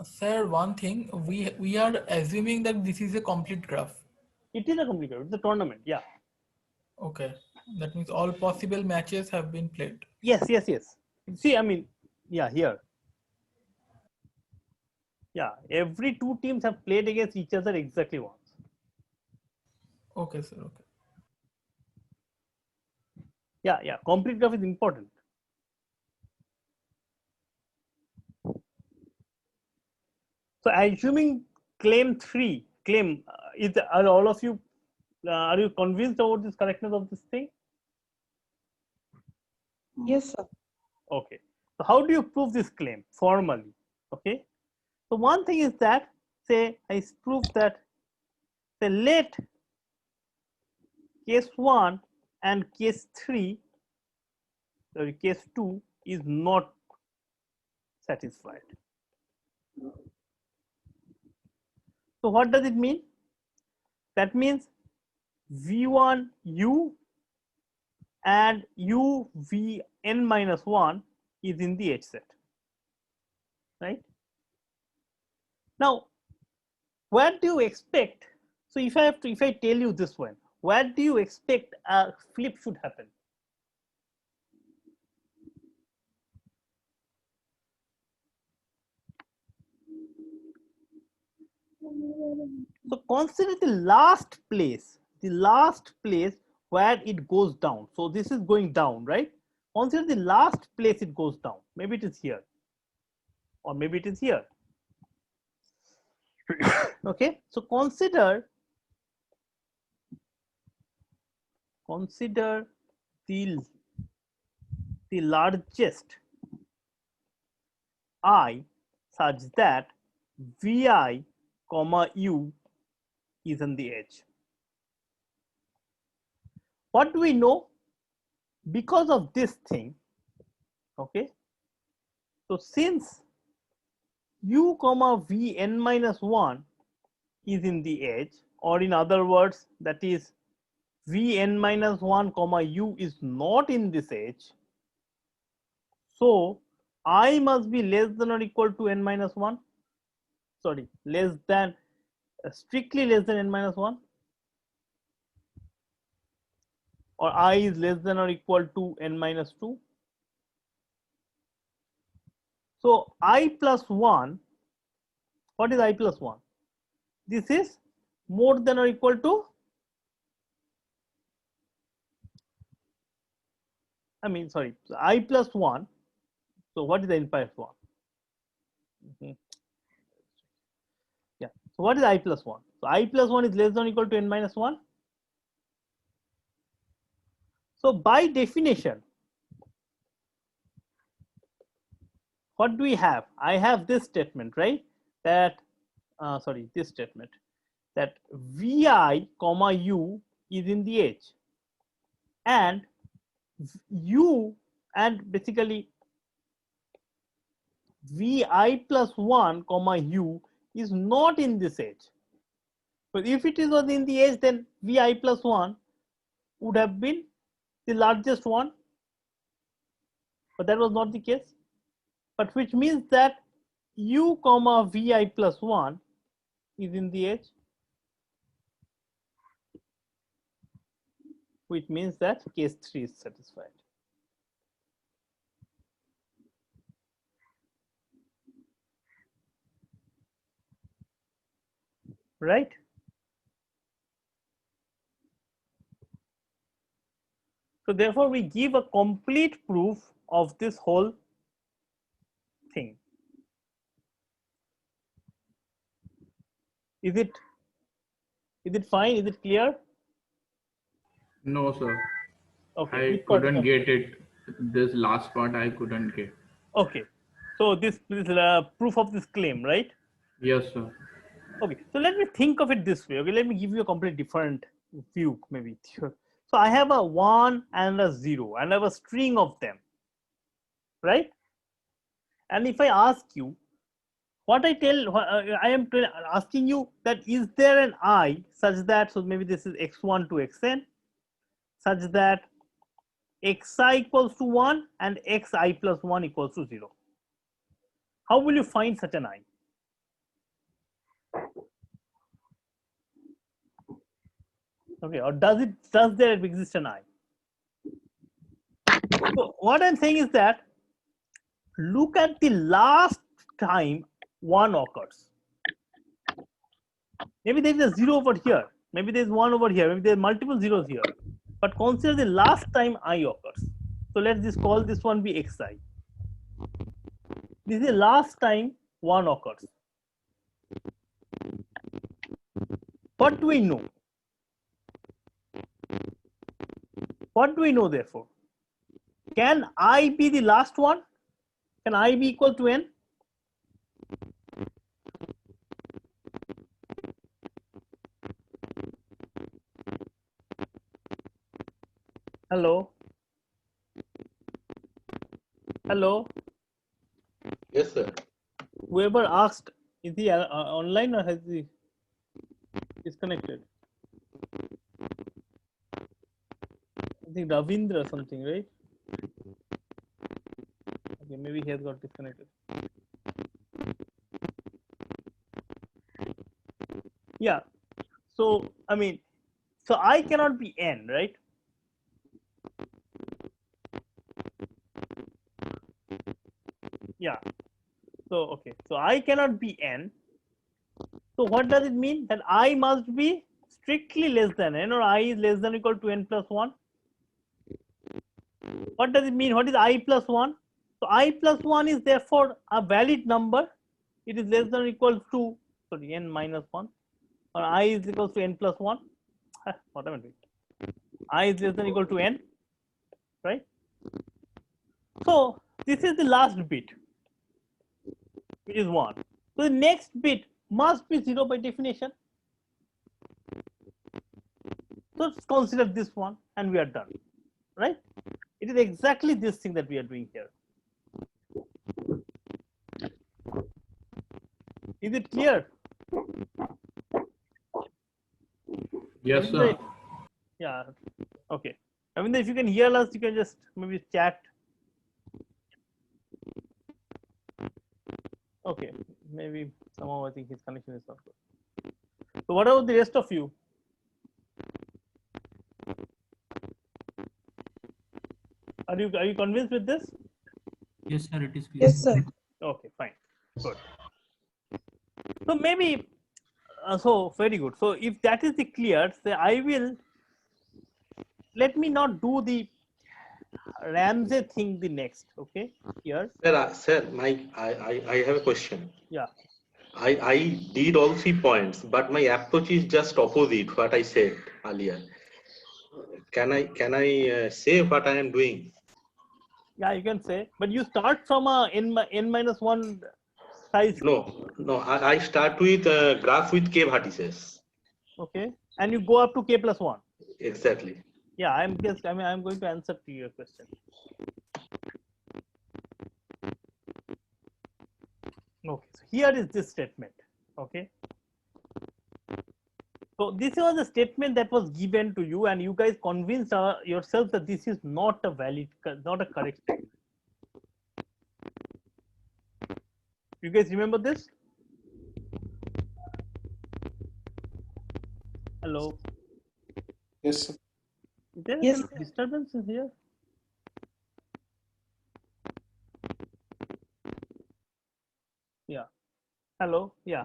S9: Sir, one thing, we are assuming that this is a complete graph.
S1: It is a complete graph. It's a tournament. Yeah.
S9: Okay. That means all possible matches have been played.
S1: Yes, yes, yes. See, I mean, yeah, here. Yeah, every two teams have played against each other exactly once.
S9: Okay, sir. Okay.
S1: Yeah, yeah. Complete graph is important. So, assuming claim 3, are all of you, are you convinced about this correctness of this thing?
S11: Yes, sir.
S1: Okay. So how do you prove this claim formally? Okay. So one thing is that, say, I prove that, say, let case 1 and case 3, sorry, case 2 is not satisfied. So what does it mean? That means V1 U and U V n minus 1 is in the H set, right? Now, where do you expect? So if I tell you this one, where do you expect a flip should happen? So consider the last place where it goes down. So this is going down, right? Consider the last place it goes down. Maybe it is here, or maybe it is here. Okay, so consider the largest I such that Vi, U is on the edge. What do we know? Because of this thing, okay, so since u comma vn minus 1 is in the edge, or in other words, that is vn minus 1 comma u is not in this edge, so I must be less than or equal to n minus 1, sorry, less than, strictly less than n minus 1, or I is less than or equal to n minus 2. So I plus 1, what is I plus 1? This is more than or equal to, I mean, sorry, so I plus 1. So what is the n plus 1? Yeah, so what is I plus 1? So I plus 1 is less than or equal to n minus 1. So by definition, what do we have? I have this statement, right? That, this statement, that vi comma u is in the edge, and u, and basically vi plus 1 comma u is not in this edge. But if it was in the edge, then vi plus 1 would have been the largest one, but that was not the case. But which means that u comma vi plus 1 is in the edge, which means that case 3 is satisfied. Right? So therefore we give a complete proof of this whole thing. Is it fine? Is it clear?
S8: No, sir.
S1: Okay.
S8: I couldn't get it. This last part I couldn't get.
S1: Okay. So this proof of this claim, right?
S8: Yes, sir.
S1: Okay. So let me think of it this way. Okay. Let me give you a completely different view, maybe. So I have a 1 and a 0, and I have a string of them, right? And if I ask you, what I am asking you that is there an I such that, so maybe this is x1 to xn, such that xi equals to 1 and xi plus 1 equals to 0. How will you find such an I? Okay, or does there exist an I? So what I'm saying is that look at the last time 1 occurs. Maybe there is a 0 over here, maybe there is 1 over here, maybe there are multiple zeros here, but consider the last time I occurs. So let's just call this one be xi. This is the last time 1 occurs. What do we know? What do we know therefore? Can I be the last one? Can I be equal to n? Hello? Hello?
S13: Yes, sir.
S1: Whoever asked, is he online or has he disconnected? I think Ravindra or something, right? Okay, maybe he has got disconnected. Yeah. So, I mean, so I cannot be n, right? Yeah. So, okay. So I cannot be n. So what does it mean? That I must be strictly less than n, or I is less than or equal to n plus 1. What does it mean? What is I plus 1? So I plus 1 is therefore a valid number. It is less than or equal to, sorry, n minus 1, or I is equal to n plus 1. What am I doing? I is less than or equal to n, right? So this is the last bit, which is 1. So the next bit must be 0 by definition. So let's consider this one and we are done, right? It is exactly this thing that we are doing here. Is it clear?
S8: Yes,
S1: Ravinder,
S8: sir.
S1: yeah, okay. Ravinder, if you can hear us, you can just maybe chat. Okay, maybe somehow I think his connection is not good. So what about the rest of you? Are you convinced with this?
S16: Yes, sir, it is clear.
S11: Yes, sir.
S1: Okay, fine, good. So maybe, so very good. So if that is the clear, say I will, let me not do the Ramsey thing the next, okay, here.
S13: Sir, I have a question.
S1: Yeah.
S13: I did all 3 points, but my approach is just opposite what I said earlier. Can I say what I am doing?
S1: Yeah, you can say, but you start from a n minus 1 size.
S13: No, I start with graph with k vertices.
S1: Okay, and you go up to k plus 1.
S13: Exactly.
S1: Yeah, I'm going to answer to your question. Okay, so here is this statement. Okay, so this was a statement that was given to you, and you guys convinced yourself that this is not a valid, not a correct statement. You guys remember this? Hello.
S2: Yes, sir.
S1: Is there
S11: Yes,
S1: some disturbances here? Yeah. Hello. Yeah.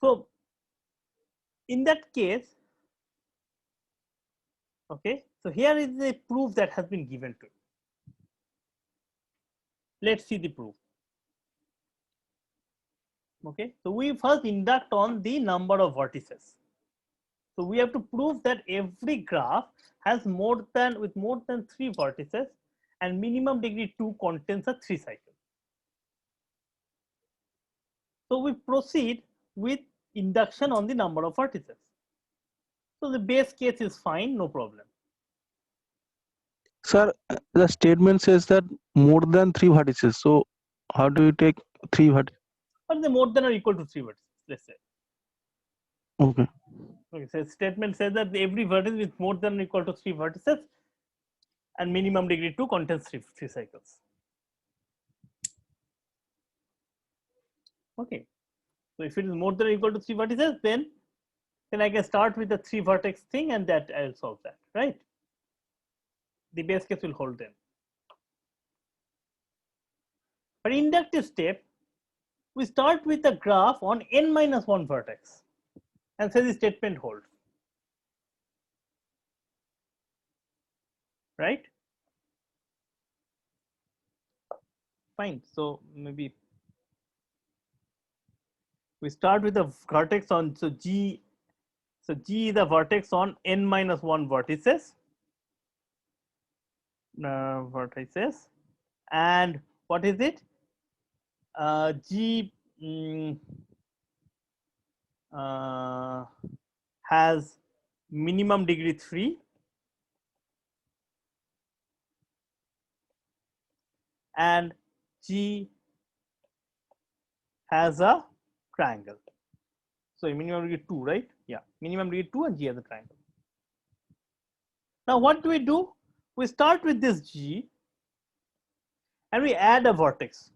S1: So in that case, okay, so here is the proof that has been given to you. Let's see the proof. Okay, so we first induct on the number of vertices. So we have to prove that every graph has with more than 3 vertices and minimum degree 2 contains a 3 cycle. So we proceed with induction on the number of vertices. So the base case is fine, no problem.
S17: Sir, the statement says that more than 3 vertices. So how do you take 3 vertices?
S1: Or the more than or equal to 3 vertices, let's say.
S17: Okay.
S1: Okay, so statement says that every vertex with more than or equal to 3 vertices and minimum degree 2 contains 3 cycles. Okay, so if it is more than or equal to 3 vertices, then I can start with the 3 vertex thing and that I'll solve that, right? The base case will hold then. For inductive step, we start with a graph on n minus 1 vertex and say the statement holds. Right? Fine. So maybe we start with a vertex on G is a vertex on n minus 1 vertices. And what is it? G has minimum degree 3 and G has a triangle. So minimum degree 2, right? Yeah, minimum degree 2 and G has a triangle. Now what do? We start with this G and we add a vertex.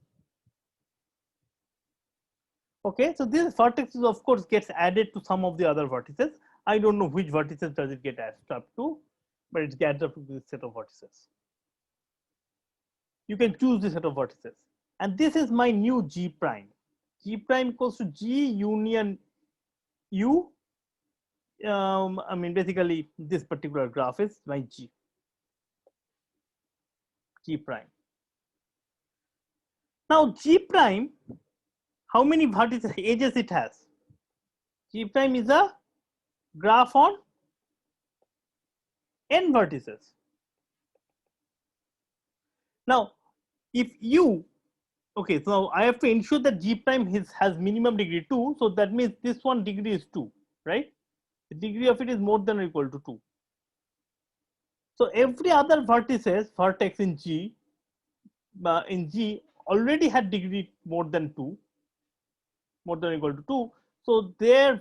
S1: Okay, so this vertex of course gets added to some of the other vertices. I don't know which vertices does it get added up to, but it gets up to this set of vertices. You can choose this set of vertices, and this is my new G prime. G prime equals to G union U. I mean, basically, this particular graph is my G prime. Now, G prime, how many vertices, edges it has? G prime is a graph on n vertices. Now, if you, okay, so I have to ensure that G prime has minimum degree 2, so that means this one degree is 2, right? the degree of it is more than or equal to 2. So every other vertex in G already had degree more than 2, more than or equal to 2. So their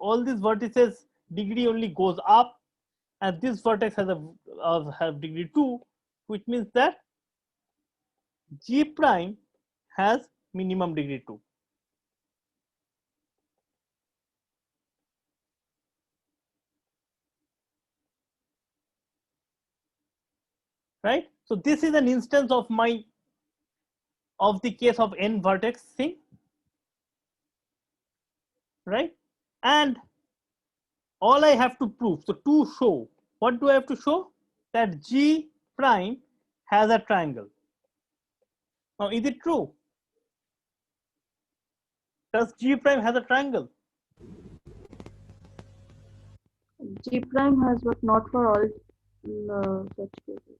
S1: all these vertices degree only goes up, and this vertex has have degree 2, which means that G prime has minimum degree 2. Right? So this is an instance of the case of n vertex thing, right? And all I have to prove, so to show, what do I have to show? That G prime has a triangle. Now, is it true? Does G prime has a triangle?
S6: G prime has, but not for all such cases.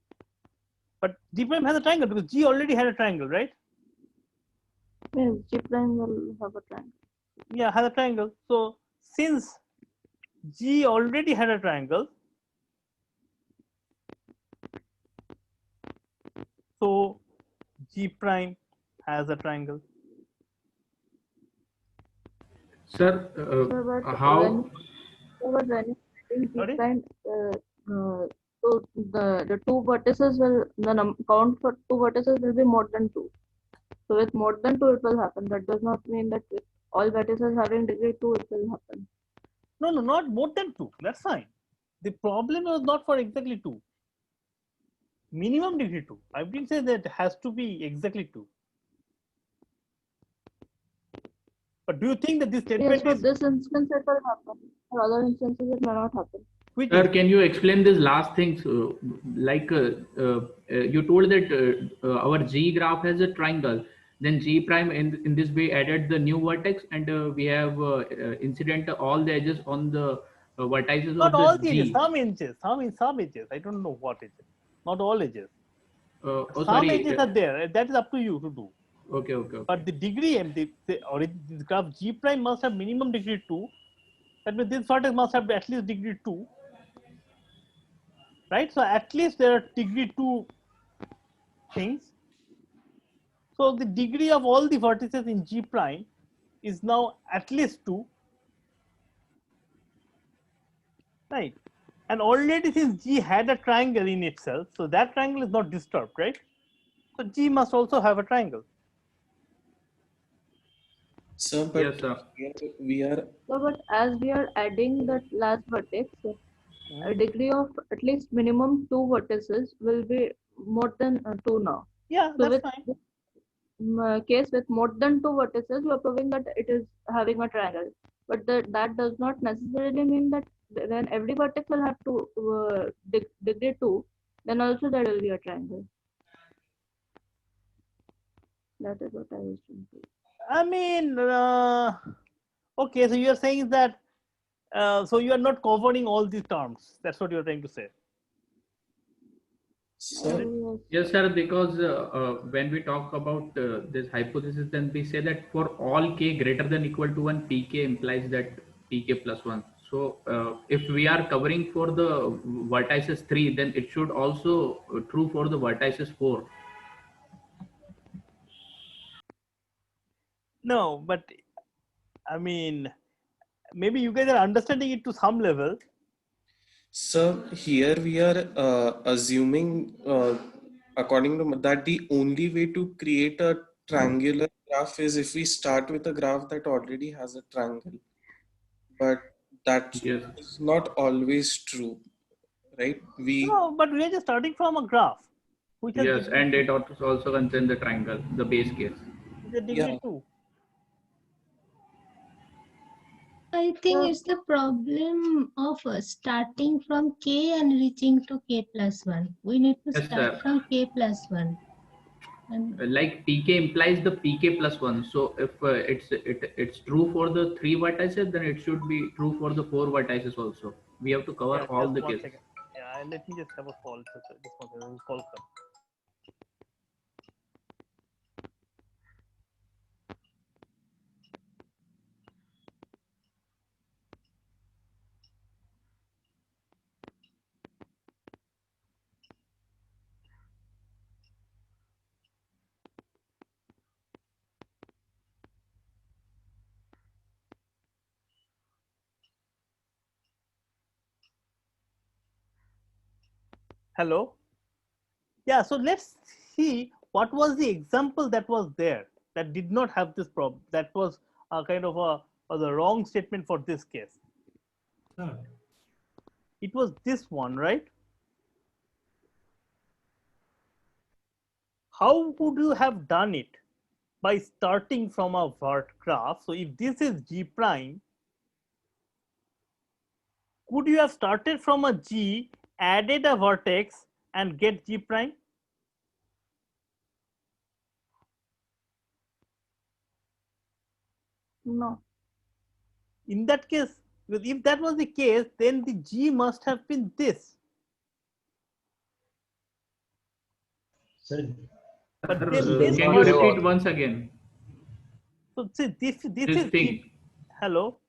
S1: But G prime has a triangle because G already had a triangle, right?
S6: Yes, G prime will have a triangle.
S1: Yeah, has a triangle. So since G already had a triangle, so G prime has a triangle.
S8: Sir,
S6: So, but
S8: how?
S6: when you G prime, so the two vertices will count for two vertices will be more than 2. So with more than 2 it will happen. That does not mean that with all vertices having degree 2 it will happen.
S1: No, not more than 2. That's fine. The problem was not for exactly 2. Minimum degree 2. I didn't say that it has to be exactly 2. But do you think that this statement
S6: Yes, for this instance it will happen. For other instances it may not happen.
S8: Sir, can you explain this last thing? So, like you told that our G graph has a triangle. Then G prime in this way added the new vertex, and we have incident all the edges on the vertices
S1: Not
S8: of
S1: all
S8: the
S1: the edges,
S8: G.
S1: some edges. I don't know what edges. Not all edges.
S8: Oh,
S1: Some
S8: sorry.
S1: edges are there. That is up to you to do.
S8: Okay.
S1: But the degree and the graph G prime must have minimum degree 2. That means this vertex must have at least degree 2. Right? So at least there are degree 2 things. So the degree of all the vertices in G prime is now at least 2. Right? And already since G had a triangle in itself, so that triangle is not disturbed, right? So G must also have a triangle.
S2: So, but
S8: yes, sir.
S2: we are.
S6: So, but as we are adding that last vertex, a degree of at least minimum 2 vertices will be more than 2 now.
S1: Yeah,
S6: so
S1: that's
S6: with
S1: fine.
S6: this case with more than 2 vertices, we are proving that it is having a triangle. But that does not necessarily mean that when every vertex will have degree 2, then also there will be a triangle. That is what I was trying to.
S1: I mean, okay, so you are saying that, so you are not covering all these terms. That's what you are trying to say.
S8: Yes, sir. Because when we talk about this hypothesis, then we say that for all k greater than equal to 1, pk implies that pk plus 1. So if we are covering for the vertices 3, then it should also true for the vertices 4.
S1: No, but I mean, maybe you guys are understanding it to some level.
S2: So here we are assuming, according to that, the only way to create a triangular graph is if we start with a graph that already has a triangle. But that is not always true, right?
S1: No, but we are just starting from a graph, which has
S8: Yes,
S1: degree
S8: and
S1: 2.
S8: it also contains the triangle, the base case.
S1: The degree 2.
S5: I think it's the problem of starting from k and reaching to k plus 1. We need to
S8: Yes,
S5: start
S8: sir.
S5: from k plus 1. And
S8: Like pk implies the pk plus 1. So if it's true for the 3 vertices, then it should be true for the 4 vertices also. We have to cover
S1: Yeah,
S8: all
S1: just
S8: the
S1: 1
S8: cases.
S1: second. Yeah, let me just have a call. Just 1 second. Call come. Hello. Yeah, so let's see what was the example that was there that did not have this problem. That was a kind of the wrong statement for this case.
S16: Sir.
S1: It was this one, right? How would you have done it? By starting from a vert graph. So if this is G prime, could you have started from a G, added a vertex and get G prime?
S6: No.
S1: In that case, if that was the case, then the G must have been this.
S15: Sir,
S1: But then
S8: Can
S1: this
S8: you
S1: must,
S8: repeat once again?
S1: so see, this
S8: This
S1: is
S8: thing.
S1: G, hello.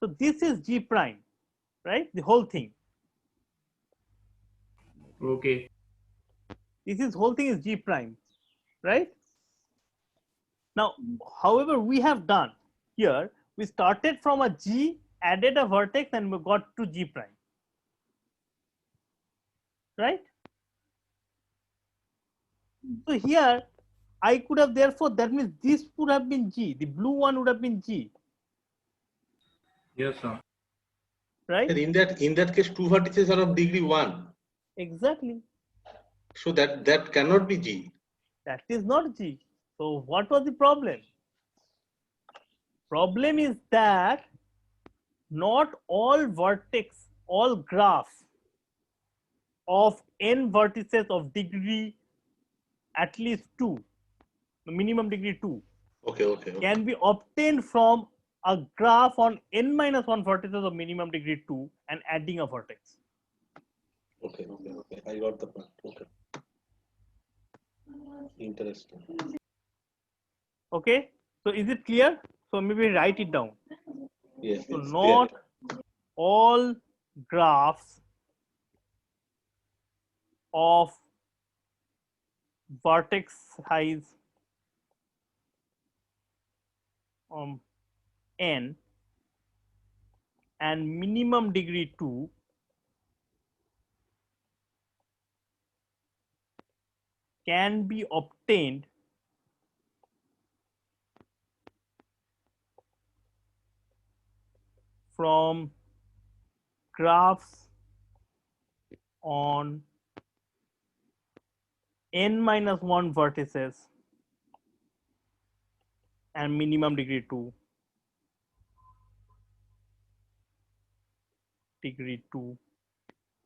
S1: So this is G prime, right? The whole thing.
S8: Okay.
S1: This whole thing is G prime, right? Now, however, we have done here, we started from a G, added a vertex, and we got to G prime, right? So here, I could have, therefore, that means this would have been G, the blue one would have been G.
S8: Yes, sir.
S1: Right?
S13: And in that case, two vertices are of degree 1.
S1: Exactly.
S13: So that cannot be G.
S1: That is not G. So what was the problem? Problem is that not all vertex, all graphs of n vertices of degree at least 2, minimum degree 2,
S13: Okay.
S1: can be obtained from a graph on n minus 1 vertices of minimum degree 2 and adding a vertex.
S13: Okay. I got the point. Okay. Interesting.
S1: Okay. So is it clear? So maybe write it down.
S13: Yes.
S1: So
S13: it's
S1: not
S13: clear.
S1: all graphs of vertex size n and minimum degree 2 can be obtained from graphs on n minus 1 vertices and minimum degree 2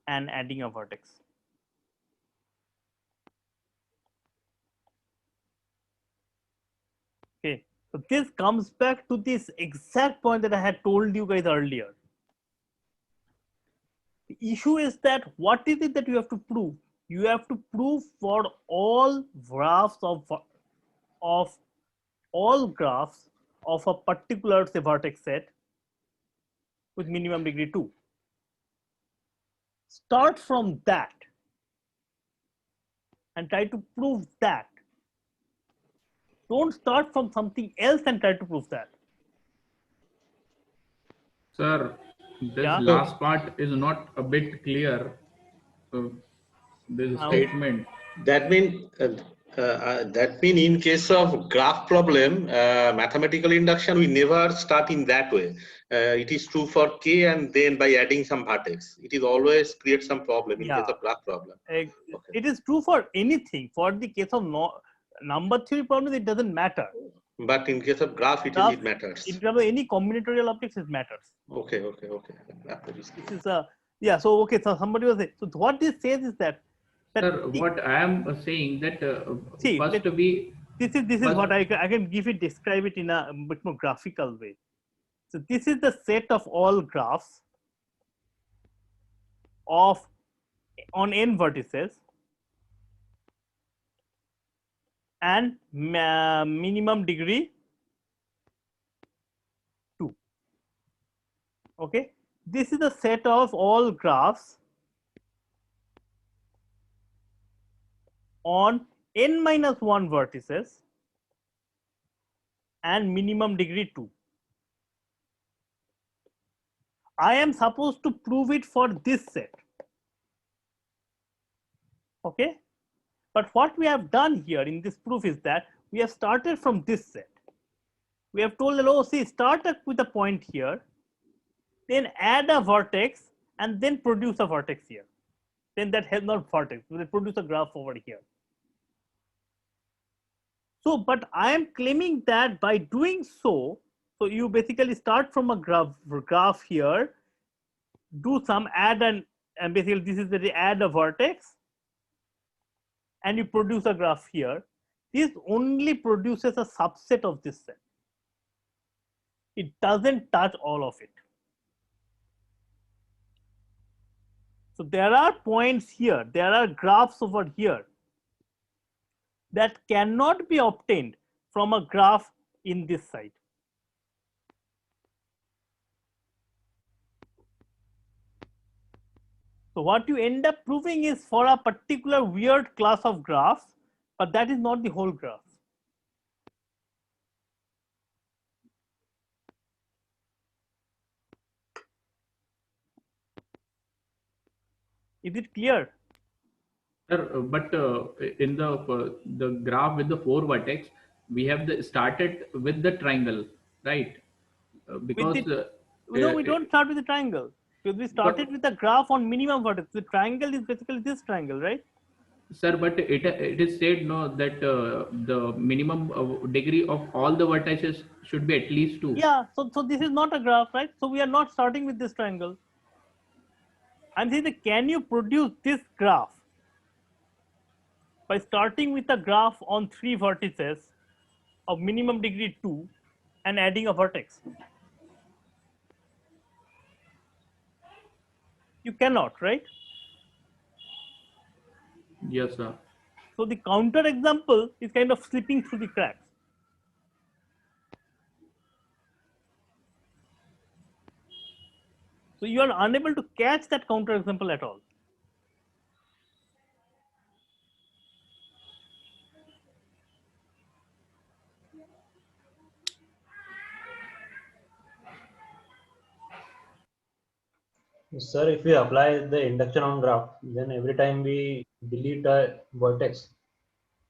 S1: and adding a vertex. Okay, so this comes back to this exact point that I had told you guys earlier. The issue is that what is it that you have to prove? You have to prove for all graphs of all graphs of a particular, say, vertex set with minimum degree 2. Start from that and try to prove that. Don't start from something else and try to prove that.
S8: Sir, this
S1: Yeah?
S8: last part is not a bit clear. So this statement.
S13: That mean in case of graph problem, mathematical induction, we never start in that way. It is true for K, and then by adding some vertex, it is always create some problem in case of graph problem.
S1: It is true for anything. For the case of number theory problems, it doesn't matter.
S13: But in case of graph, it matters.
S1: In terms of any combinatorial objects, it matters.
S13: Okay.
S1: This is yeah. So okay. So somebody was saying. So what this says is that.
S8: Sir, what I am saying that
S1: See,
S8: first to be.
S1: This is what I can describe it in a bit more graphical way. So this is the set of all graphs of on n vertices and minimum degree 2. Okay, this is the set of all graphs on n minus 1 vertices and minimum degree 2. I am supposed to prove it for this set. Okay. But what we have done here in this proof is that we have started from this set. We have told the oh, see, start with a point here, then add a vertex, and then produce a vertex here. Then that has not vertex, we will produce a graph over here. So, but I am claiming that by doing so, so you basically start from a graph here, do some add and basically this is the add a vertex, and you produce a graph here. This only produces a subset of this set. It doesn't touch all of it. So there are points here, there are graphs over here that cannot be obtained from a graph in this side. So what you end up proving is for a particular weird class of graphs, but that is not the whole graph. Is it clear?
S8: Sir, but in the graph with the 4 vertex, we have started with the triangle, right? Because
S1: no, we don't start with the triangle. Because we started with a graph on minimum vertex. The triangle is basically this triangle, right?
S8: Sir, but it is said no that the minimum degree of all the vertices should be at least 2.
S1: Yeah, so this is not a graph, right? So we are not starting with this triangle. I'm saying that can you produce this graph by starting with a graph on 3 vertices of minimum degree 2 and adding a vertex? You cannot, right?
S8: Yes, sir.
S1: So the counter example is kind of slipping through the cracks. So you are unable to catch that counter example at all.
S15: Sir, if we apply the induction on graph, then every time we delete a vertex,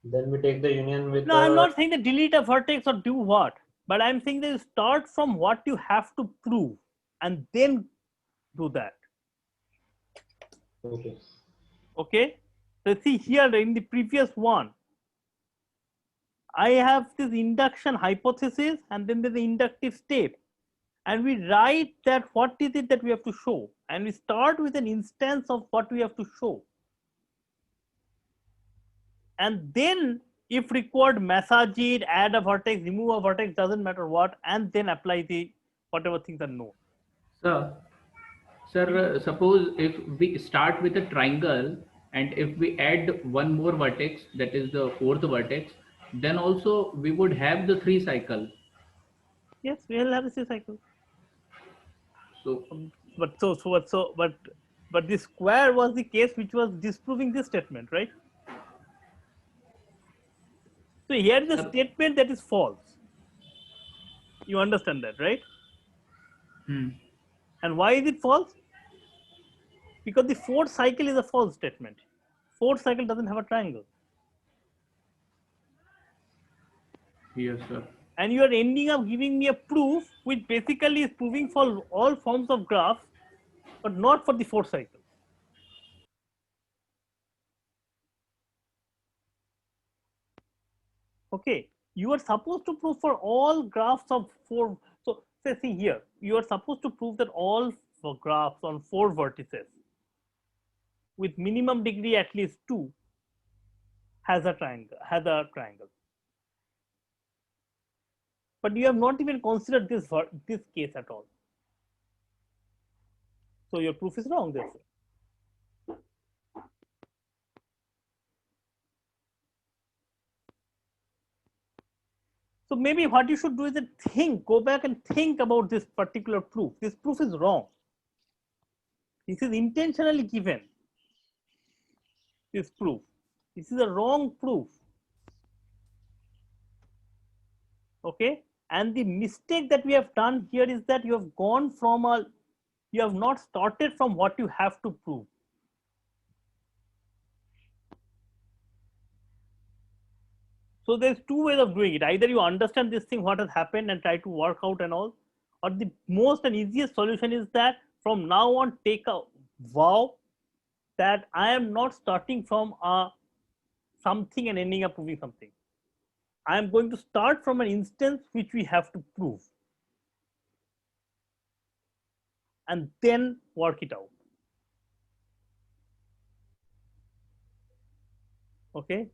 S15: then we take the union with
S1: No, I'm not saying that delete a vertex or do what, but I'm saying that you start from what you have to prove and then do that.
S15: Okay.
S1: Okay. So see here in the previous one, I have this induction hypothesis and then there's the inductive step. And we write that what is it that we have to show. And we start with an instance of what we have to show. And then if required, massage it, add a vertex, remove a vertex, doesn't matter what, and then apply the whatever things are known.
S8: Sir, suppose if we start with a triangle and if we add one more vertex, that is the 4th vertex, then also we would have the 3 cycle.
S1: Yes, we will have the 3 cycle.
S8: So,
S1: but the square was the case which was disproving this statement, right? So here is a statement that is false. You understand that, right? And why is it false? Because the 4th cycle is a false statement. 4th cycle doesn't have a triangle.
S8: Yes, sir.
S1: And you are ending up giving me a proof which basically is proving for all forms of graphs, but not for the 4th cycle. Okay, you are supposed to prove for all graphs of 4. So say, see here, you are supposed to prove that all graphs on 4 vertices with minimum degree at least 2 has a triangle. But you have not even considered this case at all. So your proof is wrong, therefore. So maybe what you should do is go back and think about this particular proof. This proof is wrong. This is intentionally given. This proof. This is a wrong proof. Okay. And the mistake that we have done here is that you have gone from you have not started from what you have to prove. So there's two ways of doing it. Either you understand this thing, what has happened, and try to work out and all, or the most and easiest solution is that from now on take a vow that I am not starting from a something and ending up proving something. I am going to start from an instance which we have to prove, and then work it out. Okay.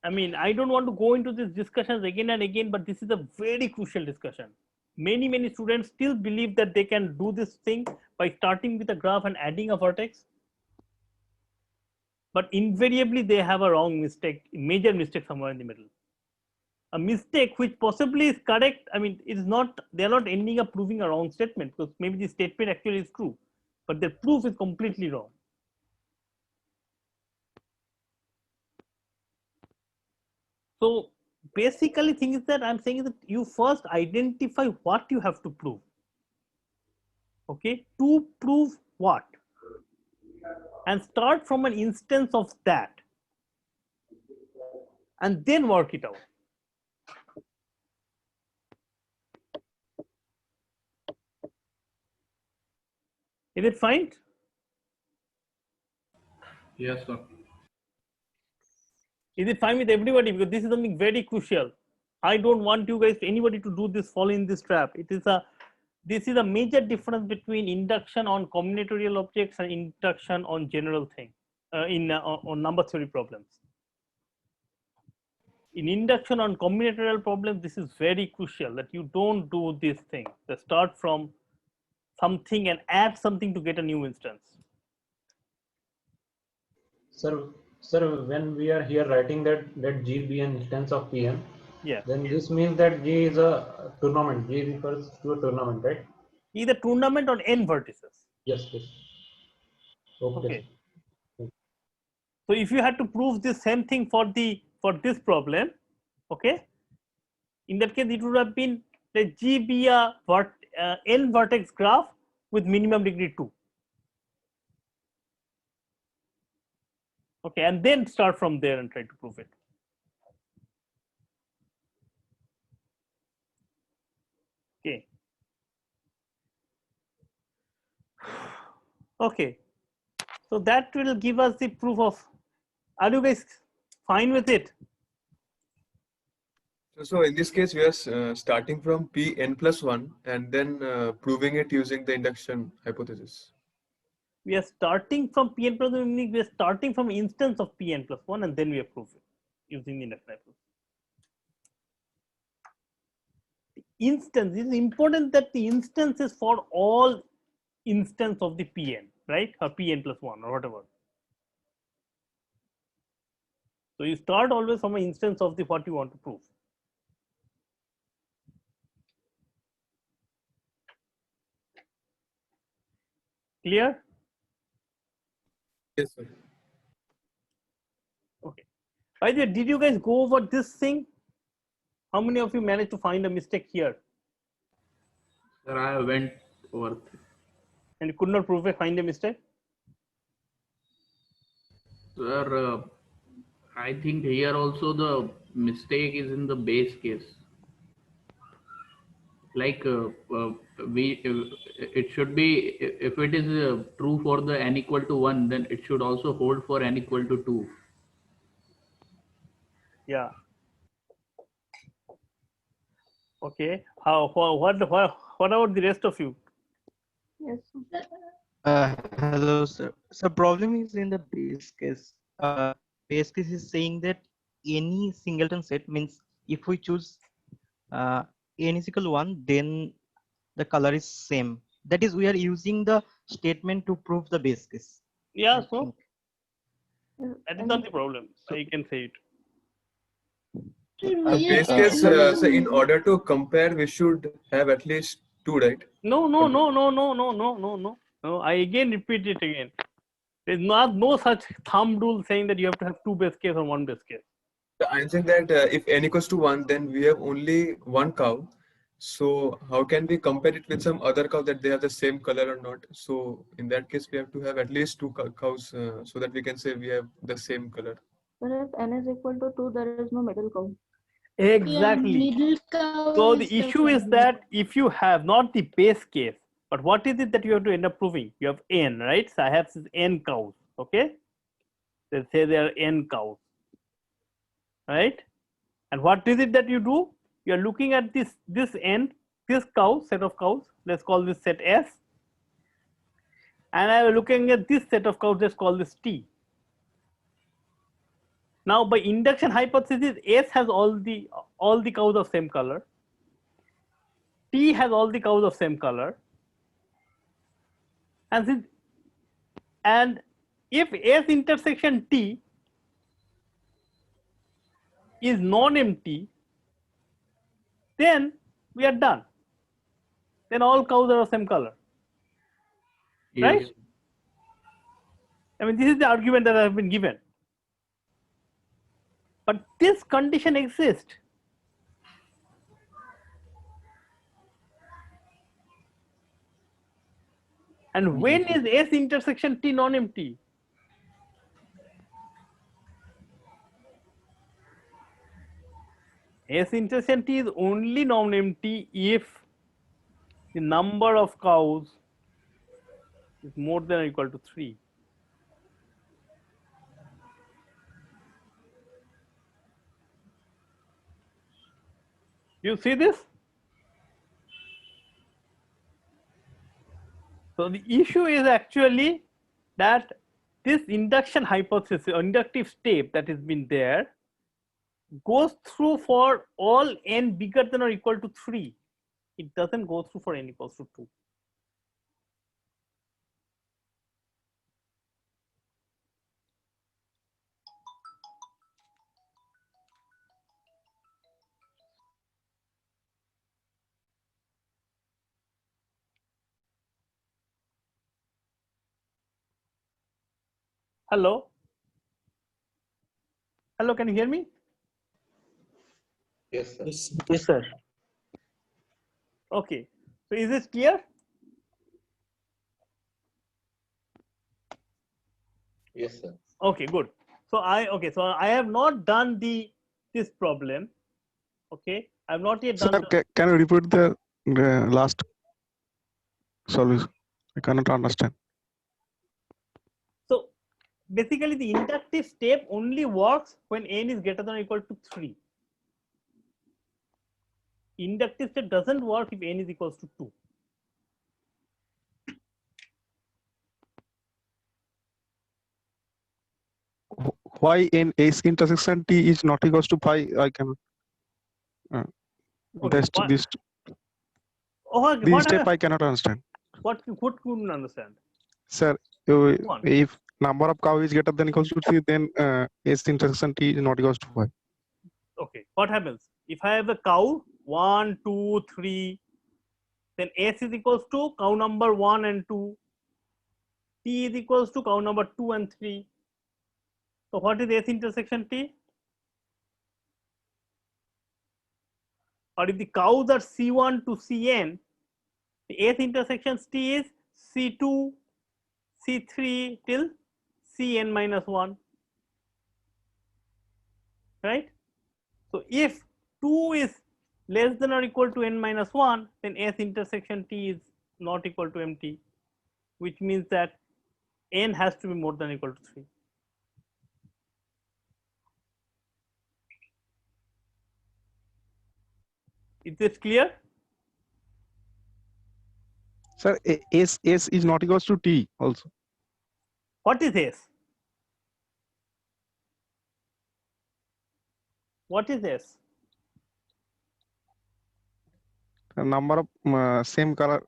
S1: I mean, I don't want to go into these discussions again and again, but this is a very crucial discussion. Many students still believe that they can do this thing by starting with a graph and adding a vertex. But invariably they have a wrong mistake, major mistake somewhere in the middle. A mistake which possibly is correct. I mean, it is not, they're not ending up proving a wrong statement, because maybe the statement actually is true, but the proof is completely wrong. So basically thing is that I'm saying is that you first identify what you have to prove. Okay, to prove what? And start from an instance of that, and then work it out. Is it fine?
S8: Yes, sir.
S1: Is it fine with everybody? Because this is something very crucial. I don't want you guys, anybody to do this, fall in this trap. This is a major difference between induction on combinatorial objects and induction on general thing on number theory problems. In induction on combinatorial problems, this is very crucial that you don't do this thing. That start from something and add something to get a new instance.
S15: Sir, when we are here writing that let G be an instance of Pn,
S1: yeah,
S15: then this means that G is a tournament. G refers to a tournament, right?
S1: Either tournament or n vertices.
S15: Yes, yes.
S1: Okay. So if you had to prove the same thing for this problem, okay, in that case it would have been let G be a n vertex graph with minimum degree 2. Okay, and then start from there and try to prove it. Okay. Okay. So that will give us the proof of. Are you guys fine with it?
S3: So in this case, we are starting from Pn+1 and then proving it using the induction hypothesis.
S1: We are starting from Pn+1, meaning we are starting from instance of Pn+1 and then we are proving using the induction hypothesis. The instance, it is important that the instance is for all instance of the Pn, right? Or Pn+1 or whatever. So you start always from an instance of the what you want to prove. Clear?
S3: Yes, sir.
S1: Okay. By the way, did you guys go over this thing? How many of you managed to find a mistake here?
S8: Sir, I went over.
S1: And you could not prove it, find a mistake?
S8: Sir, I think here also the mistake is in the base case. Like it should be, if it is true for the n equal to 1, then it should also hold for n equal to 2.
S1: Yeah. Okay. What about the rest of you?
S6: Yes.
S18: Hello, sir. So problem is in the base case. Base case is saying that any singleton set means if we choose n is equal to 1, then the color is same. That is, we are using the statement to prove the base case.
S1: Yeah, so that is not the problem. I can say it.
S3: Base case, so in order to compare, we should have at least 2, right?
S1: No. I again repeat it again. There's no such thumb rule saying that you have to have 2 base case or 1 base case.
S3: I'm saying that if n equals to 1, then we have only 1 cow. So how can we compare it with some other cow that they have the same color or not? So in that case, we have to have at least 2 cows so that we can say we have the same color.
S6: But if n is equal to 2, there is no middle cow.
S1: Exactly.
S5: Middle cow
S1: So
S5: is
S1: the
S5: the
S1: issue is
S5: problem.
S1: that if you have not the base case, but what is it that you have to end up proving? You have n, right? So I have this n cows, okay? Let's say there are n cows, right? And what is it that you do? You are looking at this n, this cow, set of cows, let's call this set S. And I am looking at this set of cows, let's call this T. Now by induction hypothesis, S has all the cows of same color. T has all the cows of same color. And if S intersection T is non-empty, then we are done. Then all cows are of same color, right?
S8: Yes.
S1: I mean, this is the argument that I have been given. But this condition exists. And when is S intersection T non-empty? S intersection T is only non-empty if the number of cows is more than or equal to 3. You see this? So the issue is actually that this induction hypothesis or inductive step that has been there goes through for all n bigger than or equal to 3. It doesn't go through for n equals to 2. Hello? Hello, can you hear me?
S13: Yes, sir.
S1: Yes, sir. Okay. So is this clear?
S13: Yes, sir.
S1: Okay, good. So I have not done this problem. Okay, I have not yet done.
S17: Sir, can you repeat the last solution? I cannot understand.
S1: So basically, the inductive step only works when n is greater than or equal to 3. Inductive step doesn't work if n is equals to 2.
S17: Why in S intersection T is not equals to pi? I can.
S1: Okay,
S17: This step I cannot understand.
S1: What couldn't understand?
S17: Sir, if number of cow is greater than equals to 3, then S intersection T is not equals to pi.
S1: Okay, what happens if I have a cow 1, 2, 3, then S is equals to cow number 1 and 2, T is equals to cow number 2 and 3. So what is S intersection T? Or if the cows are C1 to Cn, the S intersections T is C2, C3 till Cn minus 1, right? So if 2 is less than or equal to n minus 1, then S intersection T is not equal to empty, which means that n has to be more than or equal to 3. Is this clear?
S17: Sir, S is not equals to T also.
S1: What is S? What is S?
S17: The number of same color.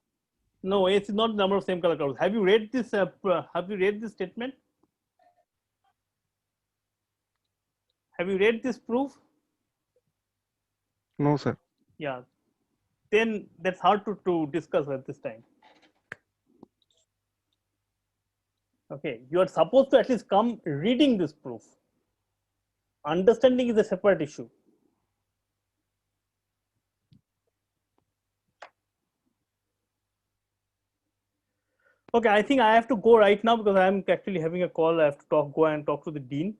S1: No, S is not the number of same color cows. Have you read this? Have you read this statement? Have you read this proof?
S17: No, sir.
S1: Yeah. Then that's hard to discuss at this time. Okay, you are supposed to at least come reading this proof. Understanding is a separate issue. Okay, I think I have to go right now because I am actually having a call. I have to go and talk to the dean.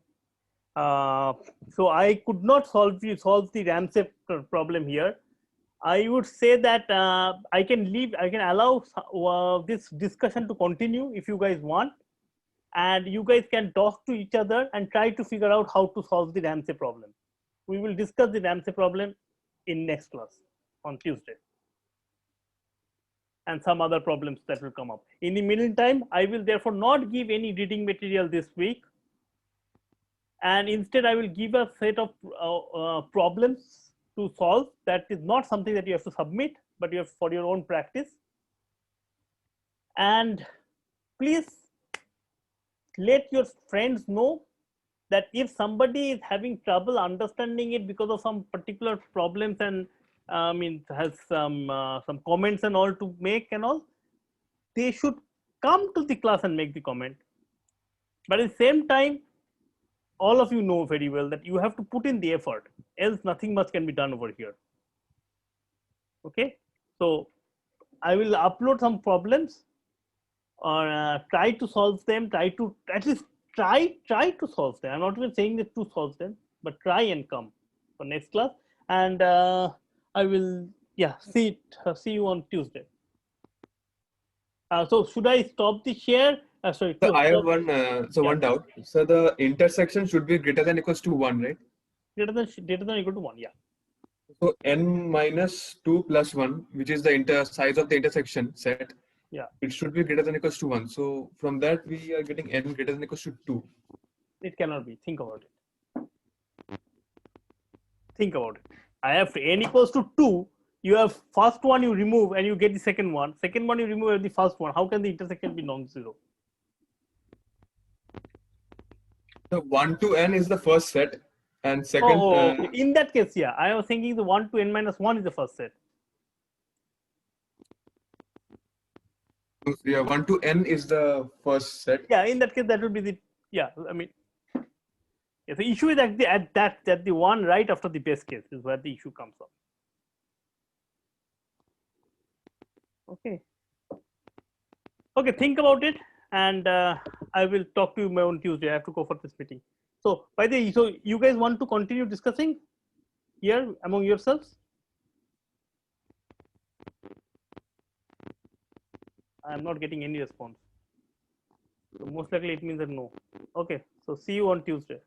S1: So I could not solve the Ramsey problem here. I would say that I can allow this discussion to continue if you guys want, and you guys can talk to each other and try to figure out how to solve the Ramsey problem. We will discuss the Ramsey problem in next class on Tuesday, and some other problems that will come up. In the meantime, I will therefore not give any reading material this week, and instead I will give a set of problems to solve. That is not something that you have to submit, but you have for your own practice. And please let your friends know that if somebody is having trouble understanding it because of some particular problems and has some comments and all to make and all, they should come to the class and make the comment. But at the same time, all of you know very well that you have to put in the effort, else nothing much can be done over here. Okay, so I will upload some problems or try to solve them, try to at least try to solve them. I'm not even saying that to solve them, but try and come for next class. And I will see you on Tuesday. So should I stop the share? Sorry.
S3: So I have one doubt. So the intersection should be greater than equals to 1, right?
S1: Greater than equal to 1, yeah.
S3: So n minus 2 plus 1, which is the size of the intersection set.
S1: Yeah.
S3: It should be greater than equals to 1. So from that we are getting n greater than equals to 2.
S1: It cannot be. Think about it. Think about it. I have n equals to 2. You have first one you remove and you get the second one. Second one you remove the first one. How can the intersection be non-zero?
S3: So 1 to n is the first set, and second.
S1: In that case, yeah, I was thinking the 1 to n minus 1 is the first set.
S3: Yeah, 1 to n is the first set.
S1: Yeah, in that case, that will be the the issue is at the one right after the base case is where the issue comes up. Okay, think about it, and I will talk to you on Tuesday. I have to go for this meeting. So, by the way, so you guys want to continue discussing here among yourselves? I am not getting any response. So most likely it means that no. Okay, so see you on Tuesday.